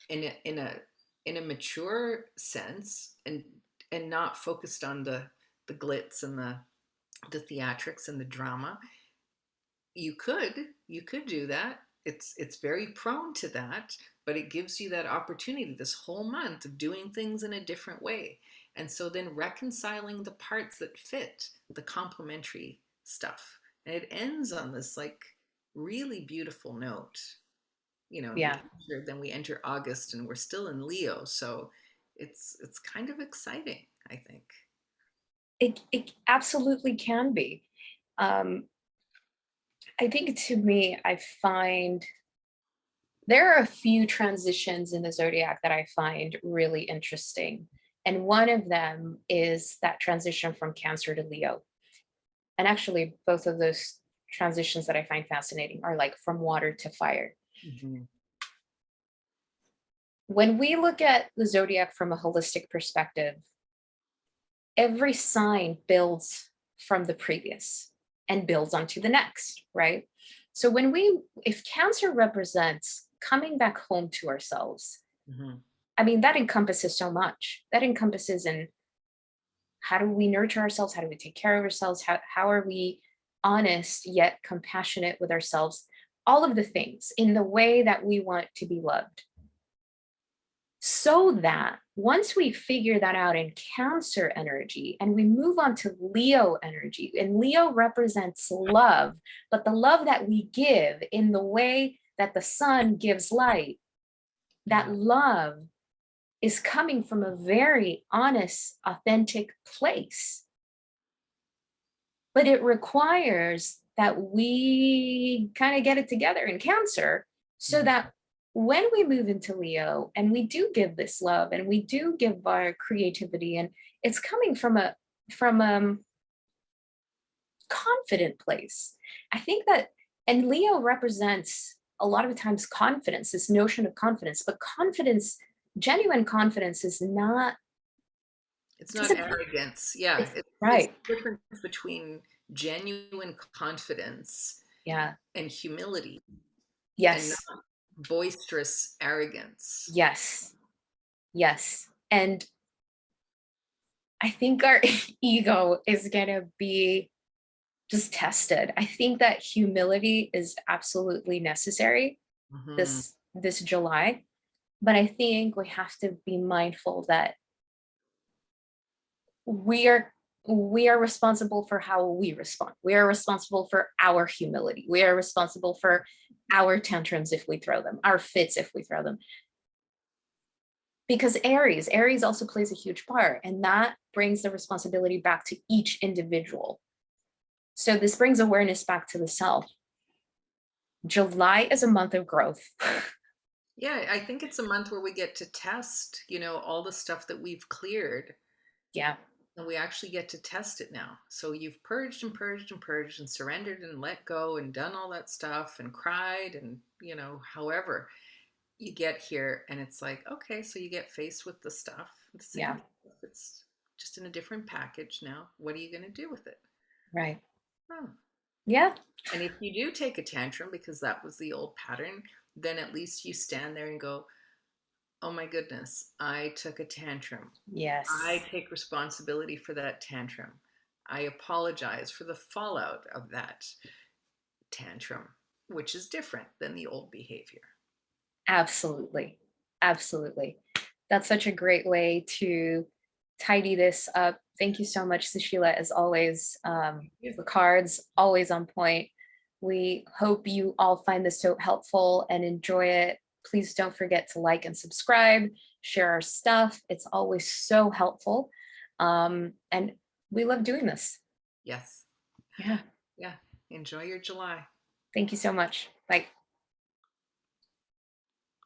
in a mature sense, and not focused on the glitz and the theatrics and the drama. You could do that. It's very prone to that, but it gives you that opportunity this whole month of doing things in a different way. And so then reconciling the parts that fit the complementary stuff. And it ends on this like really beautiful note. Yeah. Then we enter August and we're still in Leo, so it's kind of exciting, I think. It absolutely can be. Um, I think to me, I find there are a few transitions in the zodiac that I find really interesting. And one of them is that transition from Cancer to Leo. And actually, both of those transitions that I find fascinating are like from water to fire. Mhm. When we look at the zodiac from a holistic perspective, every sign builds from the previous and builds onto the next, right? So if Cancer represents coming back home to ourselves, Mhm. I mean, that encompasses so much. That encompasses in how do we nurture ourselves? How do we take care of ourselves? How are we honest yet compassionate with ourselves? All of the things in the way that we want to be loved. So that once we figure that out in Cancer energy and we move on to Leo energy, and Leo represents love, but the love that we give in the way that the sun gives light, that Yeah. love is coming from a very honest, authentic place. But it requires that we kind of get it together in Cancer so Mhm. that when we move into Leo and we do give this love and we do give our creativity, and it's coming from a confident place. I think that, and Leo represents a lot of times confidence, this notion of confidence, but confidence, genuine confidence is not, It's not doesn't, arrogance. Yeah, it's it's right. the difference between genuine confidence Yeah. and humility, and Yes. not boisterous arrogance. Yes. Yes. And I think our ego is going to be just tested. I think that humility is absolutely necessary Mhm. this July, but I think we have to be mindful that we are we are responsible for how we respond. We are responsible for our humility. We are responsible for our tantrums if we throw them, our fits if we throw them. Because Aries also plays a huge part, and that brings the responsibility back to each individual. So this brings awareness back to the self. July is a month of growth. Yeah, I think it's a month where we get to test, all the stuff that we've cleared, Yeah. and we actually get to test it now. So you've purged and purged and purged and surrendered and let go and done all that stuff and cried and, however you get here, and it's like, okay, so you get faced with the stuff, the same Yeah. stuff. It's just in a different package now. What are you going to do with it? Right. Oh. Yeah. And if you do take a tantrum, because that was the old pattern, then at least you stand there and go, oh my goodness, I took a tantrum. I Yes. take responsibility for that tantrum. I apologize for the fallout of that tantrum, which is different than the old behavior. Absolutely. Absolutely. That's such a great way to tidy this up. Thank you so much, Susheela, as always. Yeah. The cards always on point. We hope you all find this so helpful and enjoy it. Please don't forget to like and subscribe, share our stuff. It's always so helpful. And we love doing this. Yes. Yeah. Yeah. Enjoy your July. Thank you so much. Bye.